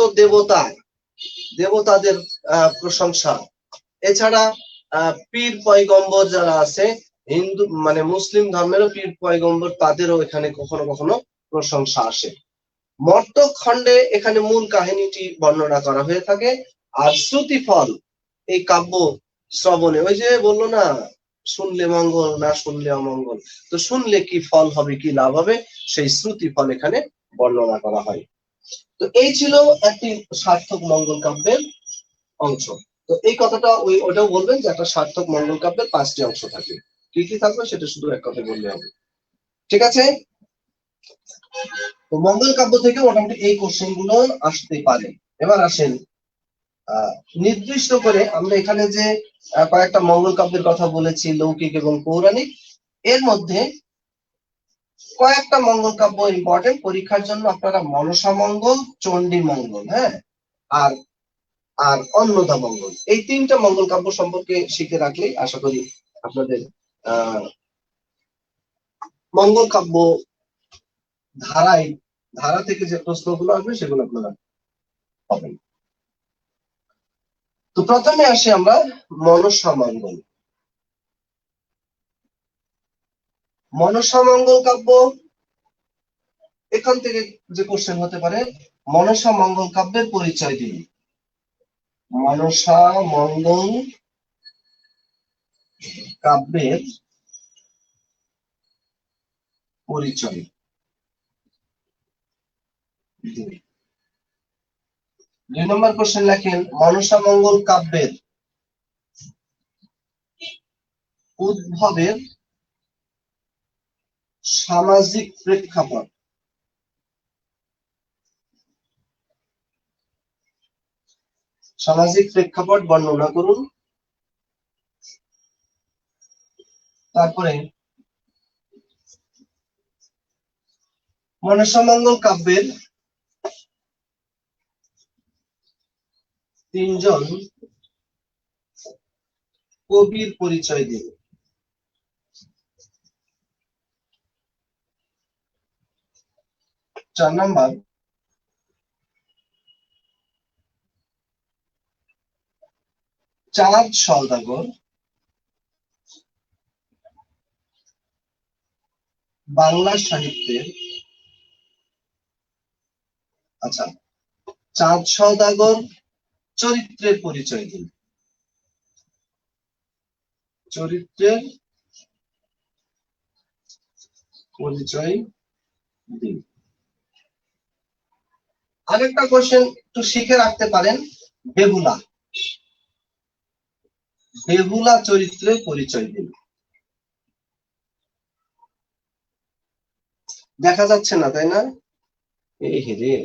দেবতাদের প্রশংসা, এছাড়া পীর পয়গম্বর যারা আছে, হিন্দু মানে মুসলিম ধর্মেরও পীর পয়গম্বর, তাদেরও এখানে কখনো কখনো প্রশংসা আসে। মর্তখণ্ডে এখানে মূল কাহিনীটি বর্ণনা করা হয়ে থাকে। আর শ্রুতিফল, এই কাব্য শ্রবণে, ওই যে বললো না, শুনলে মঙ্গল, না শুনলে অমঙ্গল, তো শুনলে কি ফল হবে, কি লাভ হবে, সেই শ্রুতিফল এখানে বর্ণনা করা হয়। তো এই ছিল একটি সার্থক মঙ্গল কাব্যের অংশ। তো এই কথাটা ওটাও বলবেন যে একটা সার্থক মঙ্গল কাব্যের 5টি অংশ থাকে, কি কি থাকবে সেটা শুধু এক কথা বললে হবে। ঠিক আছে। তো মঙ্গল কাব্য থেকে মোটামুটি এই কোশ্চেন গুলো আসতে পারে। এবার আসেন নির্দিষ্ট করে আমরা এখানে যে কয়েকটা মঙ্গল কাব্যের কথা বলেছি, লৌকিক এবং পৌরাণিক, এর মধ্যে কয়েকটা মঙ্গল কাব্য ইম্পর্টেন্ট পরীক্ষার জন্য। আপনারা মনসা মঙ্গল, চণ্ডী মঙ্গল, হ্যাঁ, আর আর অন্নদা মঙ্গল, এই তিনটা মঙ্গল কাব্য সম্পর্কে শিখে রাখলেই আশা করি আপনাদের মঙ্গল কাব্য ধারা থেকে যে প্রশ্নগুলো আসবে সেগুলো আপনারা পাবেন। তো প্রথমে আসি আমরা মনসা মঙ্গল। মনসা মঙ্গল কাব্য, এখান থেকে যে কোশ্চেন হতে পারে, মনসা মঙ্গল কাব্যের পরিচয় দিন। মনসা মঙ্গল কাব্যের পরিচয় দিন। 2 নম্বর কোশ্চেন লেখেন, মনসা মঙ্গল কাব্যের উদ্ভবের সামাজিক প্রেক্ষাপট। সামাজিক প্রেক্ষাপট বর্ণনা করুন। তারপরে মনসা মঙ্গল কাব্যের 3 জন কবির পরিচয় দিন। 4 নাম্বার, চাঁদ সওদাগর বাংলা সাহিত্যের, আচ্ছা, চাঁদ সওদাগর চরিত্রের পরিচয় দিন। চরিত্রের পরিচয় দিন। আরেকটা কোশ্চেন একটু শিখে রাখতে পারেন, বেহুলা। বেহুলা চরিত্রের পরিচয় দিন। দেখা যাচ্ছে না, তাই না? এই রে,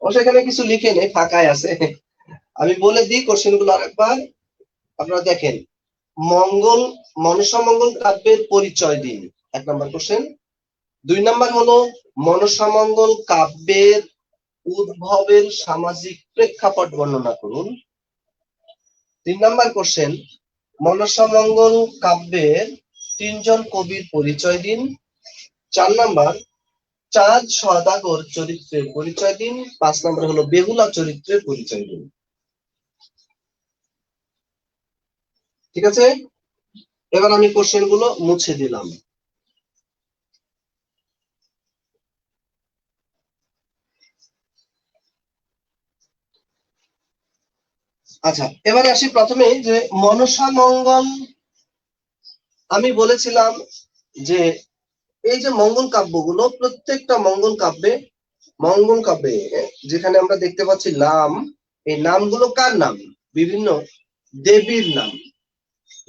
ও সেখানে কিছু লিখে নেই, ফাঁকায় আছে। আমি বলে দিই কোশ্চেন গুলো আরেকবার, আপনারা দেখেন। মনসা মঙ্গল কাব্যের পরিচয় দিন, 1 নম্বর কোশ্চেন। 2 নম্বর হলো মনসা মঙ্গল কাব্যের উদ্ভবের সামাজিক প্রেক্ষাপট বর্ণনা করুন। 3 নম্বর কোশ্চেন, মনসা মঙ্গল কাব্যের 3 জন কবির পরিচয় দিন। 4 নম্বর, চাঁদ সওদাগর চরিত্রের পরিচয় দিন। 5 নম্বর হলো বেহুলা চরিত্রের পরিচয় দিন। ঠিক আছে, এবার আমি কোশ্চেন গুলো মুছে দিলাম। আচ্ছা, এবারে আসি প্রথমে যে মনসা মঙ্গল। আমি বলেছিলাম যে এই যে মঙ্গল কাব্যগুলো, প্রত্যেকটা মঙ্গল কাব্যে যেখানে আমরা দেখতে পাচ্ছি নাম, এই নামগুলো কার নাম? বিভিন্ন দেবীর নাম।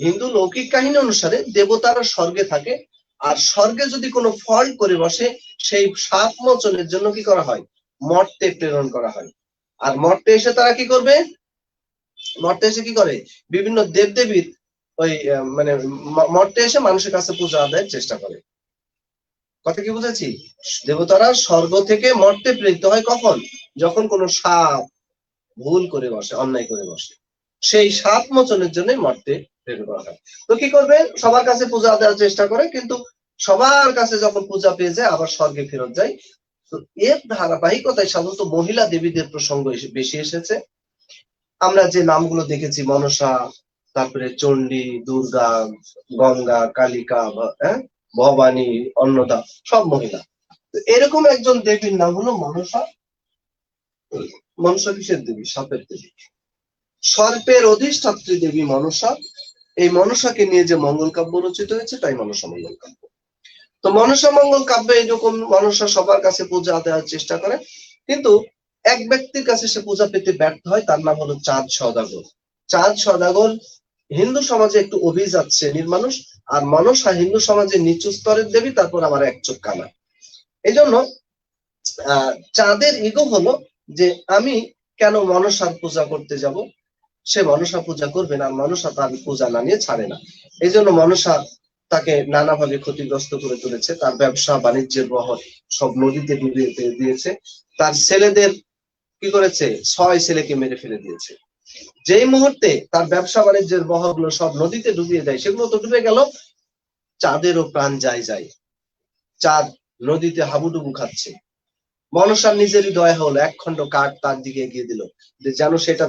হিন্দু লৌকিক কাহিনী অনুসারে দেবতারা স্বর্গে থাকে, আর স্বর্গে যদি কোনো ফল্ট করে বসে, সেই সাপ মোচনের জন্য কি করা হয়? মর্তে প্রেরণ করা হয়। আর মর্তে এসে তারা কি করবে? মর্তে এসে কি করে? বিভিন্ন দেবদেবীর ওই মানে মর্তে এসে মানুষের কাছে পূজা আদায়ের চেষ্টা করে। কথা কি বুঝেছি? দেবতারা স্বর্গ থেকে মর্তে প্রেরিত হয় কখন? যখন কোনো সাপ ভুল করে বসে, অন্যায় করে বসে, সেই সাপ মোচনের জন্য মর্তে প্রেরণ করা হয়। তো কি করবে? সবার কাছে পূজা দেওয়ার চেষ্টা করে, কিন্তু সবার কাছে যখন পূজা পেয়ে যায় আবার স্বর্গে ফেরত যায়। তো এর ধারাবাহিকতায় সাধারণত মহিলা দেবীদের প্রসঙ্গ বেশি এসেছে। আমরা যে নামগুলো দেখেছি, মনসা, তারপরে চণ্ডী, দুর্গা, গঙ্গা, কালিকা, ভবানী, অন্নদা, সব মহিলা। এরকম একজন দেবীর নাম হলো মনসা। মনসা কিসের দেবী? সাপের দেবী, সর্পের অধিষ্ঠাত্রী দেবী মনসা। এই মনসাকে নিয়ে যে মঙ্গল কাব্য রচিত হয়েছে, তাই মনসা মঙ্গল কাব্য। তো মনসা মঙ্গল কাব্যে এরকম মনসা সবার কাছে পূজা দেওয়ার চেষ্টা করে, কিন্তু এক ব্যক্তির কাছে সে পূজা পেতে ব্যর্থ হয়, তার নাম হলো চাঁদ সওদাগর। চাঁদ সওদাগর হিন্দু সমাজে একটু অভিজাত শ্রেণীর মানুষ, আর মনসা হিন্দু সমাজে নিচু স্তরের দেবী, তারপর আবার এক চোখ কানা। এই জন্য চাঁদের ইগো হলো যে আমি কেন মনসার পূজা করতে যাব? সে মনসা পূজা করবে না, মনসা তার পূজা না নিয়ে ছাড়ে না। এই জন্য মনসা তাকে নানাভাবে ক্ষতিগ্রস্ত করে তুলেছে। তার ব্যবসা বাণিজ্যের বহর সব নদীতে ডুবিয়ে দিয়েছে। তার ছেলেদের কি করেছে? 6 ছেলেকে মেরে ফেলে দিয়েছে। যেই মুহূর্তে তার ব্যবসা বাণিজ্যের বহরগুলো সব নদীতে ডুবিয়ে দেয়, সেগুলো তো ডুবে গেল, চাঁদেরও প্রাণ যায়। চাঁদ নদীতে হাবুডুবু খাচ্ছে। মনসার নিজেরই দয়া হলো, এক খণ্ড কাঠ তার দিকে এগিয়ে দিল, যেন সেটা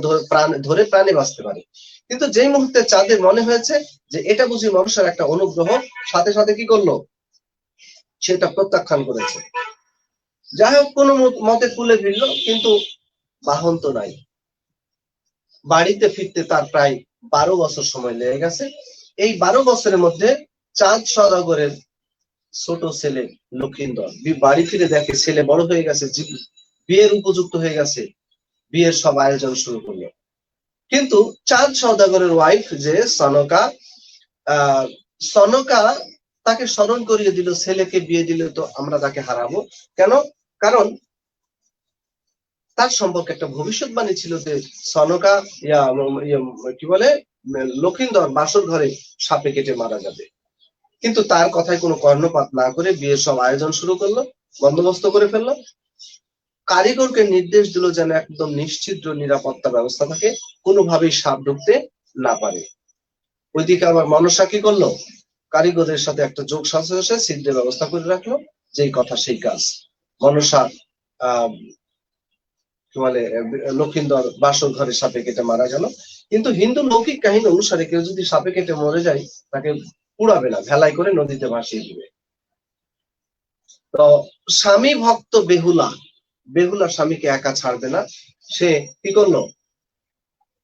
ধরে প্রাণে বাঁচতে পারে। কিন্তু যেই মুহূর্তে চাঁদের মনে হয়েছে যে এটা বুঝি মনসার একটা অনুগ্রহ, সাথে সাথে কি করলো? সেটা প্রত্যাখ্যান করেছে। যাই হোক, কোনো মতে কুলে ফিরল, কিন্তু বাহন তো নাই। বাড়িতে ফিরতে তার প্রায় 12 বছর সময় লেগে গেছে। এই 12 বছরের মধ্যে চাঁদ সওদাগরের ছোট ছেলে লক্ষিন্দর বাড়ি ফিরে দেখে ছেলে বড় হয়ে গেছে, বিয়ের উপযুক্ত হয়ে গেছে। বিয়ের সব আয়োজন শুরু করলো। কিন্তু চাঁদ সওদাগরের ওয়াইফ যে সনকা, সনকা তাকে স্মরণ করিয়ে দিল, ছেলেকে বিয়ে দিলে তো আমরা তাকে হারাবো কেন? কারণ তার সম্পর্কে একটা ভবিষ্যৎবাণী ছিল যে সনকা কি বলে লক্ষিন্দর বাসর ঘরে সাপে কেটে মারা যাবে। কিন্তু তার কথায় কোনো কর্ণপাত না করে বিয়ের সব আয়োজন শুরু করলো, বন্দোবস্ত করে ফেললো। কারিগরকে নির্দেশ দিল যেন একদম নিশ্চিদ্র নিরাপত্তা ব্যবস্থা থাকে, কোনোভাবেই সাপ ঢুকতে না পারে। ওইদিকে আবার মনসা কি করলো? কারিগরের সাথে একটা যোগ সাজসে ছিদ্রের ব্যবস্থা করে রাখলো, যেই কথা সেই কাজ। মনসা মানে লক্ষিন্দর বাসর ঘরে সাপে কেটে মারা গেল। কিন্তু হিন্দু লৌকিক কাহিনী অনুসারে কেউ যদি সাপে কেটে মরে যায়, তাকে পুড়াবে না, ভেলাই করে নদীতে ভাসিয়ে দিবে। তো স্বামী ভক্ত বেহুলা স্বামীকে একা ছাড়বে না। সে কি করলো?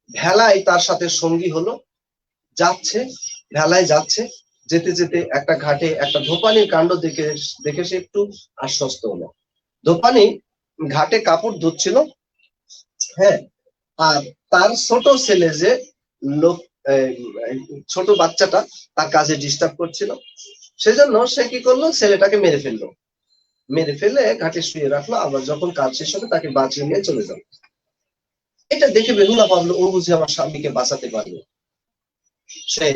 ভেলায় তার সাথে সঙ্গী হলো, যাচ্ছে, ভেলায় যাচ্ছে। যেতে যেতে একটা ঘাটে একটা ধোপানির কাণ্ড দেখে সে একটু আশ্বস্ত হলো। ধোপানি ঘাটে কাপড় ধুচ্ছিল, হ্যাঁ, আর তার ছোট ছেলে যে লোক, ছোট বাচ্চাটা তার কাজে ডিস্টার্ব করছিল, সেজন্য সে কি করলো? ছেলেটাকে মেরে ফেললো। মেরে ফেলে ঘাটে শুয়ে রাখলো, আবার যখন কাজ শেষ হবে তাকে বাঁচিয়ে নিয়ে চলে যাবে। এটা দেখে বেহুলা ভাবলো ও বুঝি আমার স্বামীকে বাঁচাতে পারবে। সে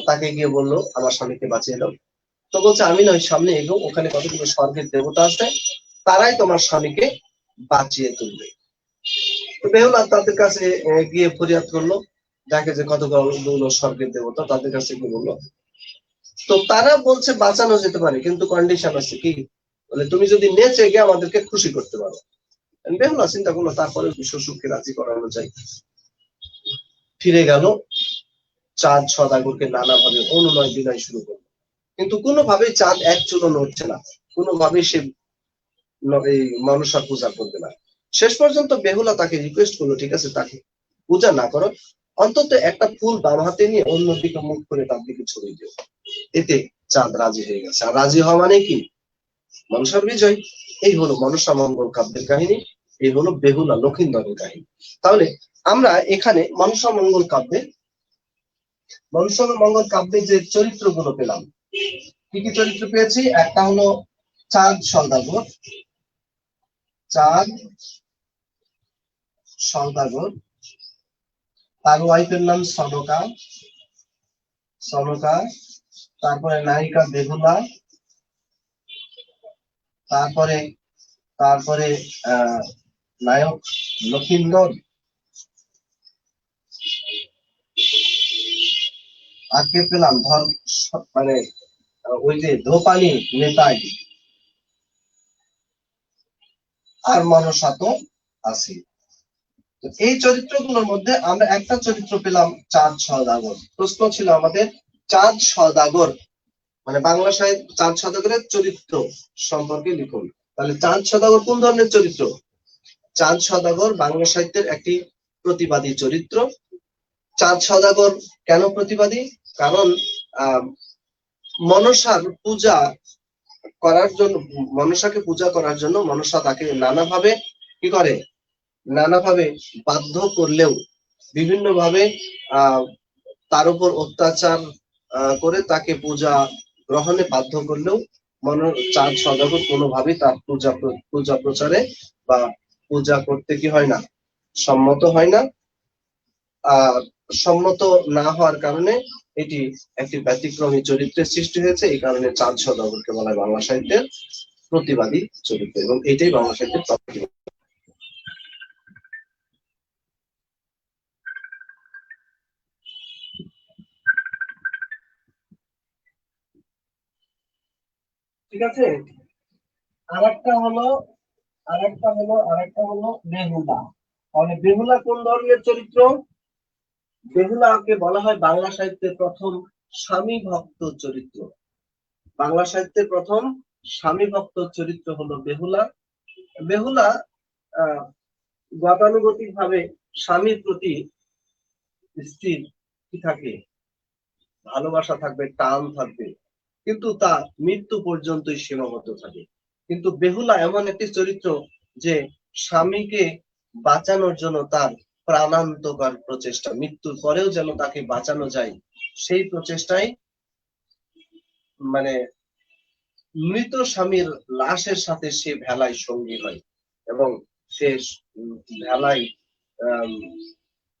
তাকে গিয়ে বললো আমার স্বামীকে বাঁচিয়ে দাও। তো বলছে আমি নয়, সামনে এগো, ওখানে কতগুলো স্বর্গের দেবতা আছে, তারাই তোমার স্বামীকে বাঁচিয়ে তুলবে। তো বেহুলা তাদের কাছে গিয়ে ফরিয়াদ করলো, দেখে যে কতগুলো স্বর্গের দেবতা, তাদের কাছে গিয়ে বললো। তো তারা বলছে বাঁচানো যেতে পারে, কিন্তু কন্ডিশন আছে। কি বলে? তুমি যদি নেচে গিয়ে আমাদেরকে খুশি করতে পারো। বেহুলা চিন্তা করলো তারপরে শ্বশুরকে রাজি করানো যায়। ফিরে গেল, চাঁদ সওদাগরকে নানাভাবে অনুনয় বিনয় শুরু করলো, কিন্তু কোনোভাবেই চাঁদ এক চুলও নড়ছে না, কোনোভাবেই সে এই মনসার পূজা করবে না। শেষ পর্যন্ত বেহুলা তাকে রিকোয়েস্ট করলো, ঠিক আছে তাকে পূজা না করো, অন্তত একটা ফুল বাম হাতে নিয়ে অন্যদিকে মুখ করে তার দিকে ছড়িয়ে দিও। এতে চাঁদ রাজি হয়ে গেছে। আর রাজি হওয়া মানে কি? মনসার বিজয়। এই হলো মনসা মঙ্গল কাব্যের কাহিনী, এই হলো বেহুলা লক্ষিন্দরের কাহিনী। তাহলে আমরা এখানে মনসা মঙ্গল কাব্যে যে চরিত্রগুলো পেলাম, কি কি চরিত্র পেয়েছি? একটা হলো চাঁদ সওদাগর, তার ওয়াইফের নাম সনকা, তারপরে নায়িকা বেহুলা, তারপরে নায়ক লক্ষিন্দর, আজকে পেলাম মানে ওই যে ধোপানি নেতাই, আর মনসা তো আছে। এই চরিত্রগুলোর মধ্যে আমরা একটা চরিত্র পেলাম চাঁদ সওদাগর। প্রশ্ন ছিল আমাদের, চাঁদ সওদাগর মানে বাংলা সাহিত্য চাঁদ সওদাগরের চরিত্র সম্পর্কে লিখুন। তাহলে চাঁদ সওদাগর কোন ধরনের চরিত্র? চাঁদ সওদাগর বাংলা সাহিত্যের একটি প্রতিবাদী চরিত্র। চাঁদ সওদাগর কেন প্রতিবাদী? কারণ মনসার পূজা করার জন্য, মনসাকে পূজা করার জন্য মনসা তাকে নানাভাবে কি করে? নানাভাবে বাধ্য করলেও, বিভিন্ন ভাবে তার উপর অত্যাচার করে তাকে পূজা গ্রহণে বাধ্য করলেও চাঁদ সওদাগর কোনোভাবেই তার পূজা প্রচারে বা পূজা করতে কি হয় না, সম্মত হয় না। আর সম্মত না হওয়ার কারণে এটি একটি ব্যতিক্রমী চরিত্রের সৃষ্টি হয়েছে। এই কারণে চাঁদ সওদাগরকে বলা হয় বাংলা সাহিত্যের প্রতিবাদী চরিত্র, এবং এটাই বাংলা সাহিত্যের প্রতিবাদী। ঠিক আছে। আরেকটা হলো বেহুলা। তাহলে বেহুলা কোন ধরনের চরিত্র? বেহুলাকে বলা হয় বাংলা সাহিত্যের প্রথম স্বামী ভক্ত চরিত্র। বাংলা সাহিত্যের প্রথম স্বামী ভক্ত চরিত্র হলো বেহুলা। বেহুলা আহ গতানুগতিক ভাবে স্বামীর প্রতি স্ত্রীর কি থাকে, ভালোবাসা থাকবে, টান থাকবে, কিন্তু তা মৃত্যু পর্যন্তই সীমাবদ্ধ থাকে। কিন্তু বেহুলা এমন একটি চরিত্র যে স্বামীকে বাঁচানোর জন্য তার প্রাণান্তকর প্রচেষ্টা, মৃত্যুর পরেও যেন তাকে বাঁচানো যায় সেই প্রচেষ্টায়, মানে মৃত স্বামীর লাশের সাথে সে ভেলায় সঙ্গী হয়, এবং সে ভেলায়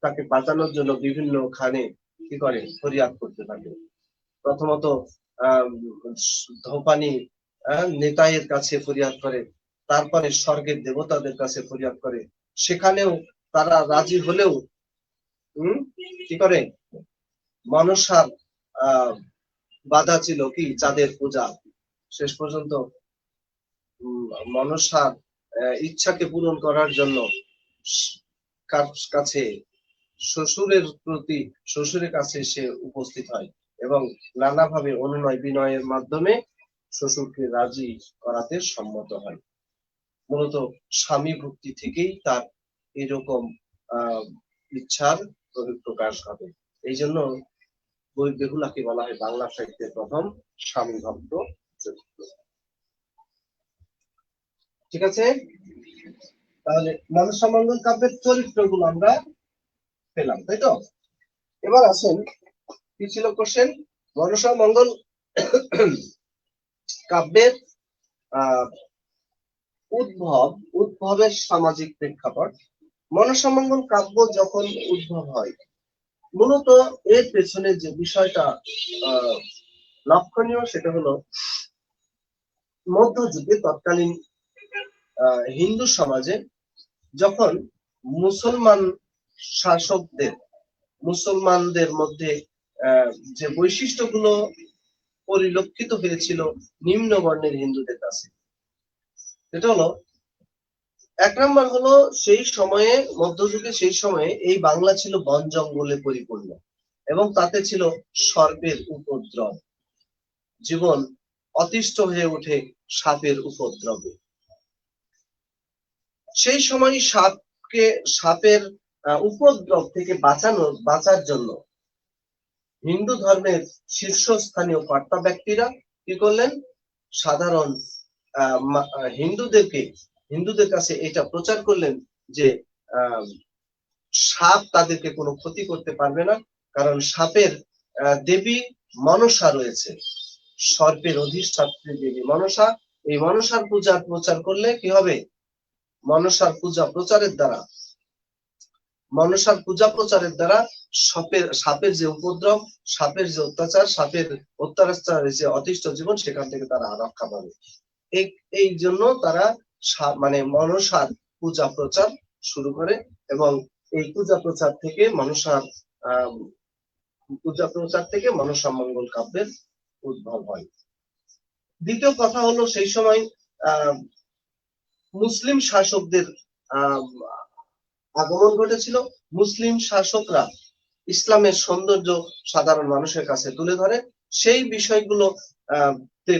তাকে বাঁচানোর জন্য বিভিন্ন খানে কি করে, ফরিয়াদ করতে থাকে। প্রথমত ধোপানি নেতায়ের কাছে ফরিয়াদ করে, তারপরে স্বর্গের দেবতাদের কাছে ফরিয়াদ করে। সেখানেও তারা রাজি হলেও কি করে, মনসার বাধা ছিল কি, চাঁদের পূজা। শেষ পর্যন্ত মনসার ইচ্ছাকে পূরণ করার জন্য কাছে শ্বশুরের কাছে সে উপস্থিত হয়, এবং নানাভাবে অনুনয় বিনয়ের মাধ্যমে শ্বশুরকে রাজি করাতে সম্মত হয়। মূলত স্বামী ভক্তি থেকেই তার এরকম ইচ্ছার প্রকাশ ঘটে। এই জন্য বই বেহুলাকে বলা হয় বাংলা সাহিত্যের প্রথম স্বামী ভক্ত চরিত্র। ঠিক আছে। তাহলে মনসামঙ্গল কাব্যের চরিত্রগুলো আমরা পেলাম, তাই তো? এবার আসেন, কি ছিল কোশ্চেন? মনসামঙ্গল কাব্যের উদ্ভবের সামাজিক প্রেক্ষাপট। মনসামঙ্গল কাব্য যখন উদ্ভব হয়, মূলত এর পেছনে যে বিষয়টা লক্ষণীয় সেটা হলো মধ্যযুগে তৎকালীন হিন্দু সমাজে যখন মুসলমানদের মধ্যে যে বৈশিষ্ট্যগুলো পরিলক্ষিত হয়েছিল নিম্ন বর্ণের হিন্দুদের কাছে, এটা হলো, এক নম্বর হলো সেই সময়ে, মধ্যযুগে সেই সময়ে এই বাংলা ছিল বন জঙ্গলে পরিপূর্ণ, এবং তাতে ছিল সর্পের উপদ্রব। জীবন অতিষ্ঠ হয়ে ওঠে সাপের উপদ্রবে। সেই সময় সাপের উপদ্রব থেকে বাঁচার জন্য হিন্দু ধর্মের শীর্ষস্থানীয় কর্তা ব্যক্তিরা কি করলেন, সাধারণ হিন্দুদের কাছে এটা প্রচার করলেন যে সাপ তাদেরকে কোনো ক্ষতি করতে পারবে না, কারণ সাপের দেবী মনসা রয়েছে, সর্পের অধিষ্ঠাত্রী দেবী মনসা। এই মনসার প্রচার করলে কি হবে, মনসার পূজা প্রচারের দ্বারা সাপের যে উপদ্রব, সাপের যে অত্যাচার যে অতিষ্ঠ জীবন, সেখান থেকে তারা রক্ষা পাবে। এই জন্য তারা মানে মনসার পূজা প্রচার শুরু করে, এবং এই পূজা প্রচার থেকে মনসামঙ্গল কাব্যের উদ্ভব হয়। দ্বিতীয় কথা হলো, সেই সময় মুসলিম শাসকদের আগমন ঘটেছিল। মুসলিম শাসকরা ইসলামের সৌন্দর্য সাধারণ মানুষের কাছে তুলে ধরে। সেই বিষয়গুলো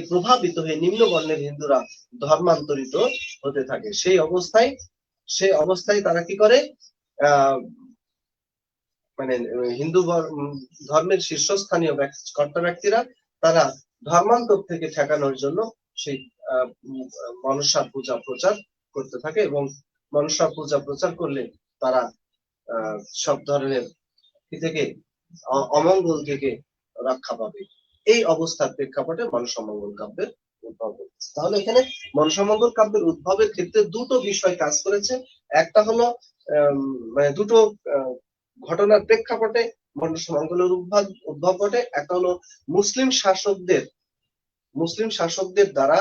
প্রভাবিত হয়ে নিম্ন বর্ণের হিন্দুরা ধর্মান্তরিত হতে থাকে। সেই অবস্থায় তারা কি করে, মানে হিন্দু ধর্মের শীর্ষস্থানীয় কর্তা ব্যক্তিরা তারা ধর্মান্তর থেকে ঠেকানোর জন্য সেই মনসা পূজা প্রচার করতে থাকে, এবং মনসা পূজা প্রচার করলে তারা সব ধরনের থেকে অমঙ্গল থেকে রক্ষা পাবে। এই অবস্থার প্রেক্ষাপটে মনসামঙ্গল কাব্যের উদ্ভব। তাহলে এখানে মনসামঙ্গল কাব্যের উদ্ভবের ক্ষেত্রে দুটো বিষয় কাজ করেছে। একটা হলো মানে দুটো ঘটনার প্রেক্ষাপটে মনসামঙ্গলের উদ্ভব ঘটে। একটা হলো মুসলিম শাসকদের দ্বারা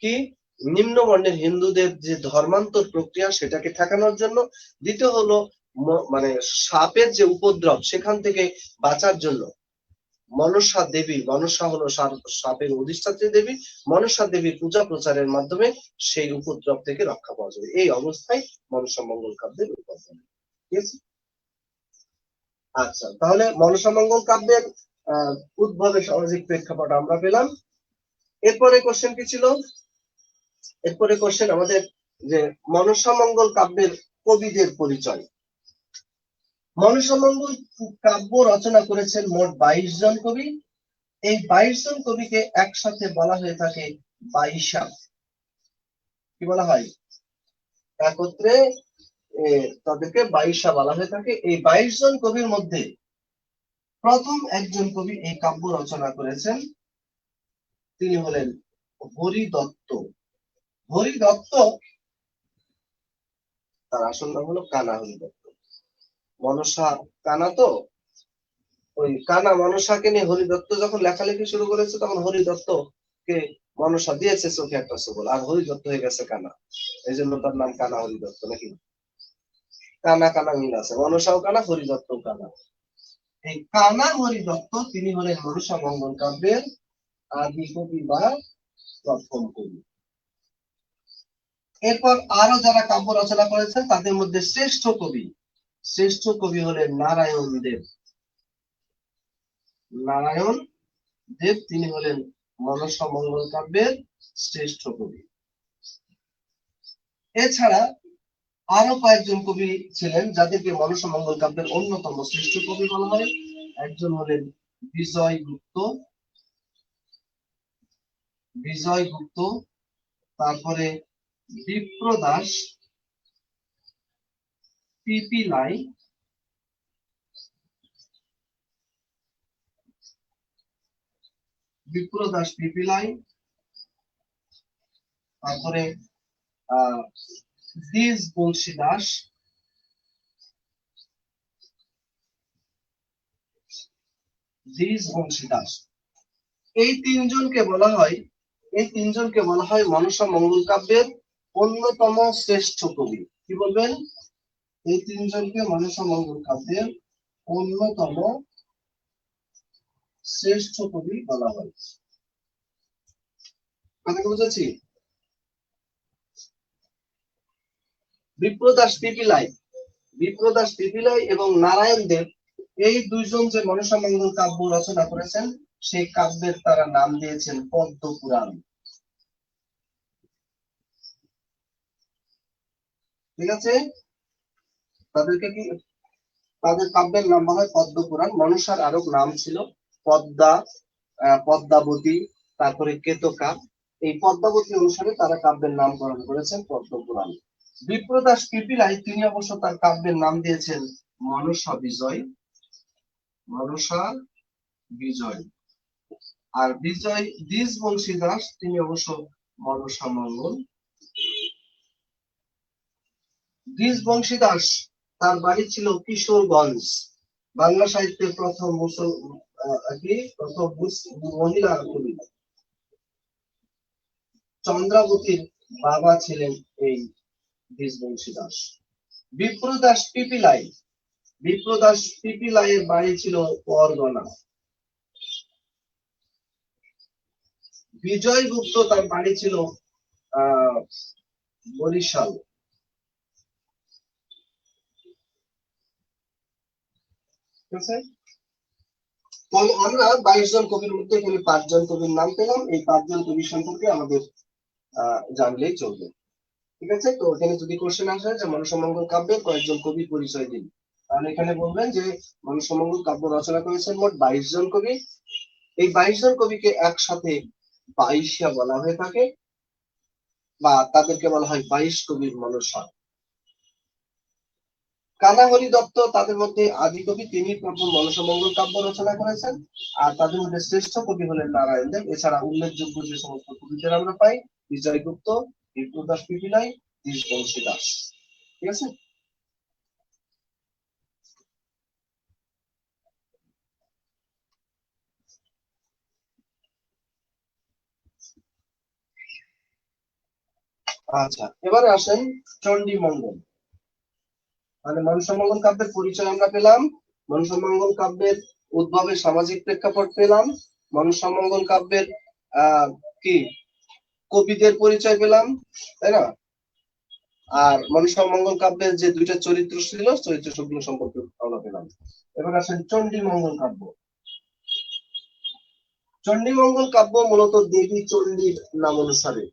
কি নিম্নবর্ণের হিন্দুদের যে ধর্মান্তর প্রক্রিয়া সেটাকে ঠেকানোর জন্য। দ্বিতীয় হলো মানে সাপের যে উপদ্রব সেখান থেকে বাঁচার জন্য মনসা দেবী, মনসা হলো সাপের অধিষ্ঠাত্রী দেবী, মনসা দেবীর পূজা প্রচারের মাধ্যমে সেই উপদ্রব থেকে রক্ষা পাওয়া যাবে। এই অবস্থায় মনসামঙ্গল কাব্যের উদ্ভব হয়। ঠিক আছে। আচ্ছা, তাহলে মনসামঙ্গল কাব্যের উদ্ভবের সামাজিক প্রেক্ষাপট আমরা পেলাম। এরপরে কোশ্চেন কি ছিল? এরপরে কোশ্চেন আমাদের যে মনসামঙ্গল কাব্যের কবিদের পরিচয়। মনসামঙ্গল কাব্য রচনা করেছেন মোট 22 জন কবি। এই 22 জন কবিকে একসাথে বলা হয়ে থাকে বাইশা। কি বলা হয়? একত্রে তাদেরকে বাইশা বলা হয়ে থাকে। এই 22 জন কবির মধ্যে প্রথম একজন কবি এই কাব্য রচনা করেছেন, তিনি হলেন হরিদত্ত। হরিদত্ত, তার আসল নাম হলো কানা হরিদত্ত। মনসা কানা, তো ওই কানা মনসাকে নিয়ে হরিদত্ত যখন লেখালেখি শুরু করেছে তখন হরিদত্তকে মনসা দিয়েছে চোখে একটা সবল, আর হরিদত্ত হয়ে গেছে কানা। এই জন্য তার নাম কানা হরিদত্ত। নাকি কানা কানা মিল আছে, মনসাও কানা হরিদত্তও কানা। এই কানা হরিদত্ত তিনি হলেন মনসামঙ্গল কাব্যের আদি কবি বা প্রথম কবি। এরপর আরো যারা কাব্য রচনা করেছেন তাদের মধ্যে শ্রেষ্ঠ কবি হলেন নারায়ণ দেব। নারায়ণ দেব তিনি হলেন মনসামঙ্গল কাব্যের শ্রেষ্ঠ কবি। এছাড়া আরো কয়েকজন কবি ছিলেন যাদেরকে মনসামঙ্গল কাব্যের অন্যতম শ্রেষ্ঠ কবি বলা হয়। একজন হলেন বিজয় গুপ্ত, তারপরে বিপ্রদাস পিপিলাই, তারপরে দ্বিজ বংশীদাস, এই তিনজনকে বলা হয় মনসামঙ্গল কাব্যের অন্যতম শ্রেষ্ঠ কবি। কি বলবেন? এই তিনজনকে মনসামঙ্গল কাব্যের অন্যতম শ্রেষ্ঠ কবি বলা হয়। কথা বুঝেছি? বিপ্রদাস পিপিলাই এবং নারায়ণ দেব, এই দুইজন যে মনসামঙ্গল কাব্য রচনা করেছেন সেই কাব্যের তারা নাম দিয়েছেন পদ্ম পুরাণ। ঠিক আছে। তাদের কাব্যের নাম বলা হয় পদ্ম পুরাণ। মনসার আরো নাম ছিল পদ্মা, পদ্মাবতী, তারপরে কেতকা। এই পদ্মাবতী অনুসারে তারা কাব্যের নামকরণ করেছেন পদ্ম পুরাণ। বিপ্রদাস পিপিলাই তিনি অবশ্য তার কাব্যের নাম দিয়েছেন মনসা বিজয়। আর দ্বিজ বংশীদাস তিনি অবশ্য মনসামঙ্গল। দ্বিজ বংশীদাস, তার বাড়ি ছিল কিশোরগঞ্জ। বাংলা সাহিত্যের প্রথম মহিলা কবি। চন্দ্রাবতীর বাবা ছিলেন এই দ্বিজ বংশীদাস। বিপ্রদাস পিপিলাইয়ের বাড়ি ছিল পরগনা। বিজয় গুপ্ত, তার বাড়ি ছিল বরিশাল। তাহলে আমরা 22 জন কবির মধ্যে এখানে 5 জন কবির নাম পেলাম। এই 5 জন কবি সম্পর্কে আমাদের জানলেই চলবে। ঠিক আছে। তো এখানে যদি কোশ্চেন আসে যে মনসামঙ্গল কাব্যের কয়েকজন কবির পরিচয় দিন, তাহলে এখানে বলবেন যে মনসামঙ্গল কাব্য রচনা করেছেন মোট 22 জন কবি। এই 22 জন কবিকে একসাথে বাইশা বলা হয়ে থাকে, বা তাদেরকে বলা হয় 22 কবির মনসা। কানাহরি দত্ত তাদের মধ্যে আদি কবি, তিনি প্রথম মনসামঙ্গল কাব্য রচনা করেছেন। আর তাদের মধ্যে শ্রেষ্ঠ কবি হলেন নারায়ণ দেব। এছাড়া উল্লেখযোগ্য যে সমস্ত কবিদের আমরা পাই, বিজয় গুপ্ত, বিপ্রদাস পিপিলাই, দেশবংশী দাস। ঠিক আছে। আচ্ছা, এবারে আসেন চণ্ডী মঙ্গল। মানে মনসামঙ্গল কাব্যের পরিচয় আমরা পেলাম, মনসামঙ্গল কাব্যের উদ্ভবের সামাজিক প্রেক্ষাপট পেলাম, মনসামঙ্গল কাব্যের কি কবিদের পরিচয় পেলাম, তাই না? আর মনসামঙ্গল কাব্যের যে দুইটা চরিত্র ছিল, চরিত্র সবগুলো সম্পর্কে আমরা পেলাম। এবার আসেন চণ্ডী মঙ্গল কাব্য। চণ্ডী মঙ্গল কাব্য মূলত দেবী চণ্ডীর নাম অনুসারে,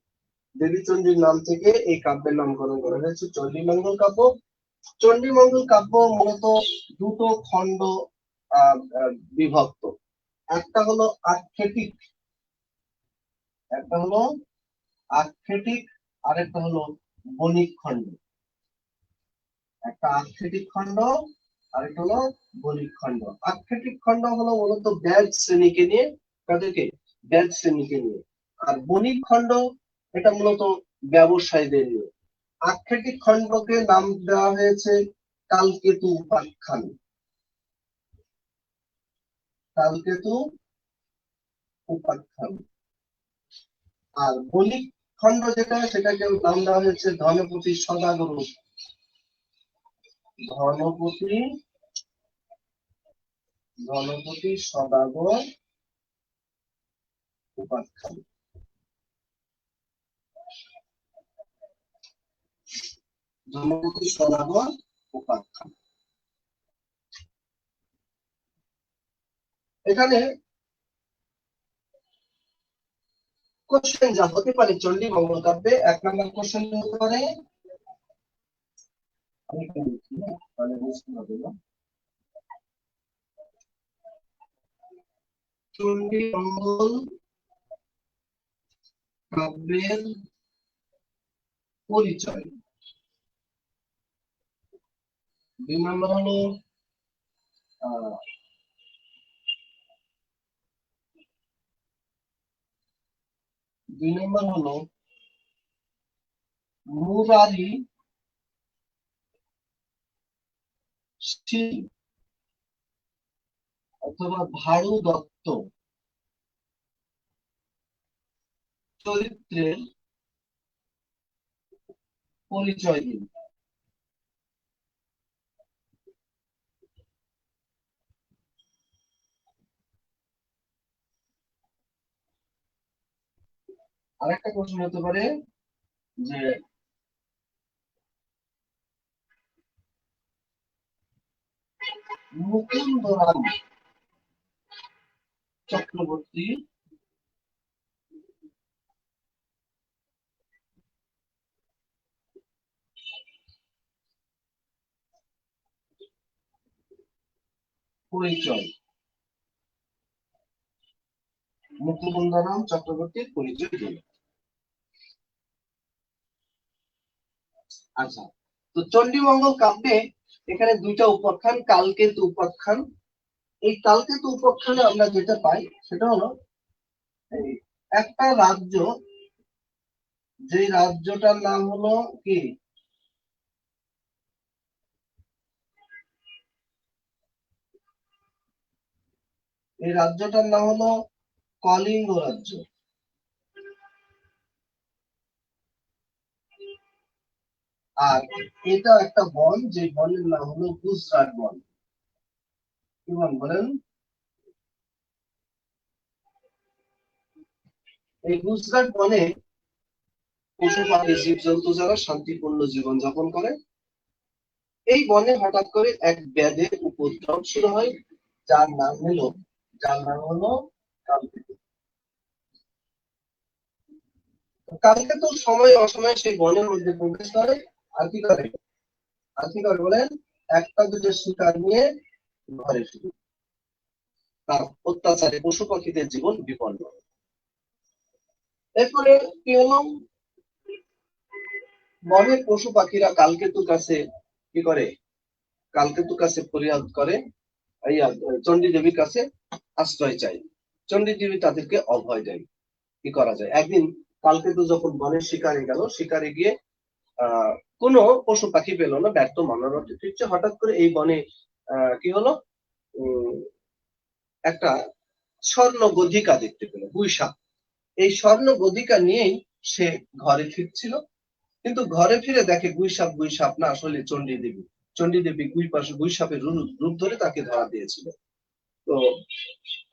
দেবী চণ্ডীর নাম থেকে এই কাব্যের নামকরণ করা হয়েছে চণ্ডী মঙ্গল কাব্য। চণ্ডী মঙ্গল কাব্য মূলত দুটো খণ্ড বিভক্ত। একটা হলো আক্ষেপিক, একটা হলো আক্ষেপিক, আরেকটা হলো বণিক খণ্ড। একটা আক্ষেপিক খণ্ড, আরেকটা হলো বণিক খণ্ড। আক্ষেপিক খণ্ড হলো মূলত ব্যাজ শ্রেণীকে নিয়ে, তাদেরকে ব্যাজ শ্রেণীকে নিয়ে। আর বণিক খণ্ড এটা মূলত ব্যবসায়ীদের নিয়ে। আক্ষেপিক খণ্ডকে নাম দেওয়া হয়েছে কালকেতু উপাখ্যান। কালকেতু উপাখ্যান। আর বণিক খণ্ড যেটা, সেটাকে নাম দেওয়া হয়েছে ধনপতি সদাগর, ধনপতি ধনপতি সদাগর উপাখ্যান। ধনপতি সদাগর উপাখ্যান। এখানে কোশ্চেন যা হতে পারে চণ্ডী মঙ্গল কাব্যে, 1 নম্বর কোশ্চেন হতে পারে, চণ্ডী মঙ্গল কাব্যের পরিচয়। 2 নম্বর হলো 2 নম্বর হলো মুরারি শীল অথবা ভারু দত্ত চরিত্রের পরিচয় দিন। আরেকটা প্রশ্ন হতে পারে যে মুকুন্দরাম চক্রবর্তী পরিচয়, মুকুন্দরাম চক্রবর্তীর পরিচয় দিন। আচ্ছা, তো চণ্ডীমঙ্গল কাব্যে এখানে দুইটা উপাখ্যান, কালকেতু উপাখ্যান। এই কালকেতু উপাখ্যানে আমরা যেটা পাই সেটা হলো একটা রাজ্য, যে রাজ্যটার নাম হলো কি, এই রাজ্যটার নাম হলো কলিঙ্গ রাজ্য। আর এটা একটা বন, যে বনের নাম হলো গুজরাট বন। কি বন বলেন? এই গুজরাট বনে পশু পাখি জীবজন্তু যারা শান্তিপূর্ণ জীবন যাপন করে। এই বনে হঠাৎ করে এক ব্যাধের উপদ্রব শুরু হয়, যার নাম হলো কালকেতু। কালকেতু সময় অসময়ে সেই বনের মধ্যে প্রবেশ করে, আর কি করে, বলেন, একটা দুটো শিকার নিয়ে ঘরে ফিরে। তার অত্যাচারে পশু পাখিদের জীবন বিপন্ন। এরপরে কি হলো, বনের পশু পাখিরা কালকেতুর কাছে কি করে, কালকেতুর কাছে ফরিয়াদ করে, চণ্ডী দেবীর কাছে আশ্রয় চাই। চণ্ডী দেবী তাদেরকে অভয় দেয়। কি করা যায়? একদিন কালকেতু যখন বনের শিকারে গেল, শিকারে গিয়ে কোনো পশু পাখি পেল না, ব্যর্থ মনোরথ ফিরছে, হঠাৎ করে এই বনে কি হলো, একটা স্বর্ণ গধিকা দেখতে পেল, গুইসাপ। এই স্বর্ণ গধিকা নিয়েই সে ঘরে ফিরছিল, কিন্তু ঘরে ফিরে দেখে গুইসাপ গুইসাপ না, আসলে চণ্ডী দেবী। চণ্ডী দেবী গুইসাপের রূপ ধরে তাকে ধরা দিয়েছিল। তো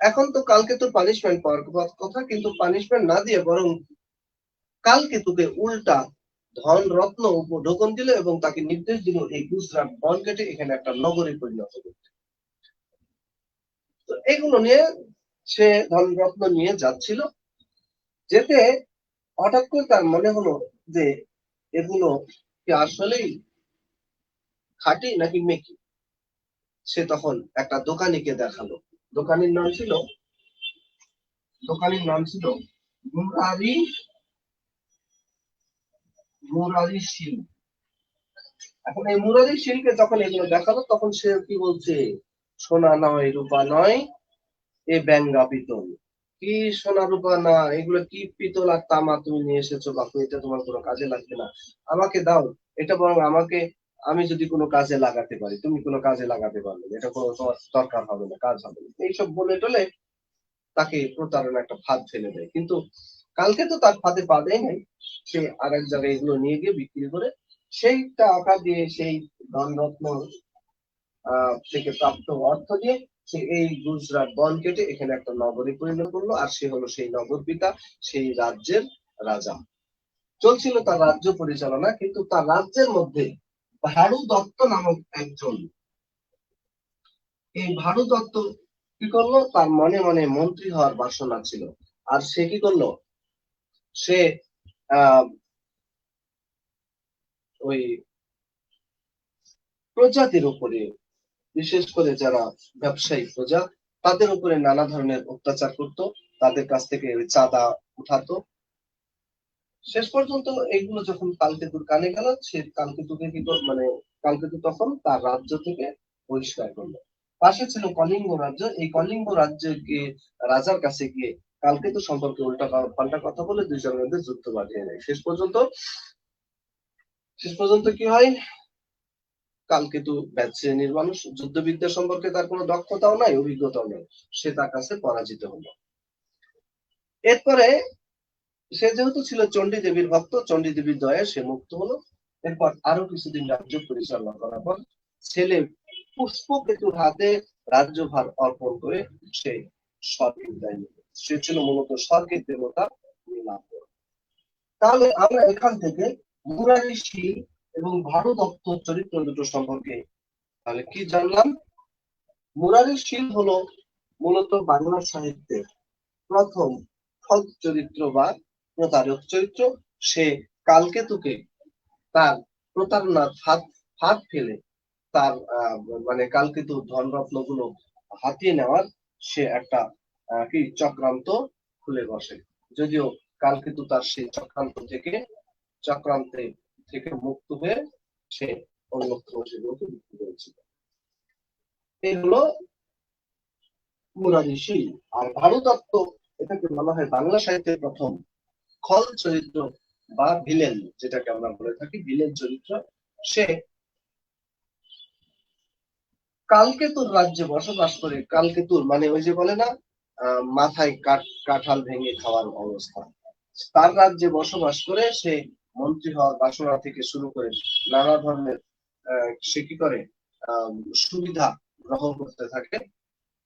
এখন তো কালকেতুর পানিশমেন্ট পাওয়ার কথা, কিন্তু পানিশমেন্ট না দিয়ে বরং কালকেতুকে উল্টা ধন রত্ন উপঢৌকন দিল এবং তাকে নির্দেশ দিল এই গুজরাট বন কেটে এখানে একটা নগরে পরিণত করতে। তো এগুলো নিয়ে সে ধন রত্ন নিয়ে যাচ্ছিল, যেতে হঠাৎ করে তার মনে হলো যে এগুলো কি আসলেই খাঁটি নাকি মেকি। সে তখন একটা দোকানিকে দেখালো। দোকানির নাম ছিল মুরারি মুরারি শীল। এখন এই মুরারি শীলকে যখন এগুলো দেখালো, তখন সে কি বলছে, সোনা নয় রূপা নয়, এ ব্যাঙ্গা পিতল। কি সোনা রূপা না, এগুলো কি পিতল আর তামা তুমি নিয়ে এসেছো বাপু, এটা তোমার কোনো কাজে লাগবে না, আমাকে দাও। এটা বরং আমাকে, আমি যদি কোনো কাজে লাগাতে পারি, তুমি কোনো কাজে লাগাতে পারবে না, এটা কোনো তোমার দরকার হবে না, কাজ হবে না, এইসব বলে টলে তাকে প্রতারণা একটা ফাঁদ ফেলে দেয়। কিন্তু কালকে তো তার ফাঁদে পা দেয় নাই, সে আর এক জায়গায় এগুলো নিয়ে গিয়ে বিক্রি করে সেই টাকা দিয়ে, সেই ধনরত্ন থেকে প্রাপ্ত অর্থ দিয়ে সে এই গুজরাট বন কেটে এখানে একটা নগরে পরিণত করলো, আর সে হলো সেই নগর পিতা, সেই রাজ্যের রাজা। চলছিল তার রাজ্য পরিচালনা, কিন্তু তার রাজ্যের মধ্যে ভারু দত্ত নামক একজন, এই ভারু দত্ত কি করলো, তার মনে মনে মন্ত্রী হওয়ার বাসনা ছিল। আর সে কি করলো, সে আহ ওই প্রজাতির উপরে, বিশেষ করে যারা ব্যবসায়ী প্রজা, তাদের উপরে নানা ধরনের অত্যাচার করত, তাদের কাছ থেকে চাঁদা উঠাতো। শেষ পর্যন্ত এগুলো যখন কালকেতুর কানে গেল, সে কালকেতুকে কি মানে কালকেতু তখন তার রাজ্য থেকে বহিষ্কার করলো। পাশে ছিল কলিঙ্গ রাজ্য, এই কলিঙ্গ রাজ্যে গিয়ে রাজার কাছে গিয়ে কালকেতু সম্পর্কে উল্টা পাল্টা কথা বলে দুইজনের মধ্যে যুদ্ধ বাঁধিয়ে নেয়। শেষ পর্যন্ত কি হয়, কালকেতু ব্যাধ শ্রেণীর মানুষ, যুদ্ধবিদ্যা সম্পর্কে তার কোনো দক্ষতাও নাই, অভিজ্ঞতাও নেই, সে তার কাছে পরাজিত হলো। এরপরে সে যেহেতু ছিল চণ্ডী দেবীর ভক্ত, চণ্ডী দেবীর দয়ায় সে মুক্ত হলো। এরপর আরো কিছুদিন রাজ্য পরিচালনা করার পর ছেলে পুষ্পকেতুর হাতে রাজ্যভার অর্পণ করে সে স্বর্গে বিদায় নিল। সে ছিল মূলত স্বর্গের দেবতা নীলাম্বর। তাহলে আমরা এখান থেকে মুরারি শীল এবং ভারু দত্ত চরিত্র দুটো সম্পর্কে তাহলে কি জানলাম? মুরারি শীল হলো মূলত বাংলা সাহিত্যের প্রথম ফল চরিত্র বা প্রতারক চরিত্র। সে কালকেতুকে তার প্রতারণার ফাঁদ ফেলে তার মানে কালকেতু ধনরত্ন গুলো হাতিয়ে নেওয়ার সে একটা কি চক্রান্ত খুলে বসে। যদিও কালকেতু তার সেই চক্রান্তে থেকে মুক্ত হয়ে সে অন্যত্র সেগুলোকে বিক্রি করেছিল। এগুলো মুরারি শীল। আর ভারু দত্ত, এটাকে বলা হয় বাংলা সাহিত্যের প্রথম খল চরিত্র বা ভিলেন, যেটাকে আমরা বলে থাকি ভিলেন চরিত্র। সে কালকেতুর রাজ্যে বসবাস করে, কালকেতুর মানে ওই যে বলে না মাথায় কাঁঠাল ভেঙে খাওয়ার অবস্থা, তার রাজ্যে বসবাস করে সে মন্ত্রী হওয়ার বাসনা থেকে শুরু করে নানা ধরনের সে কি করে সুবিধা গ্রহণ করতে থাকে,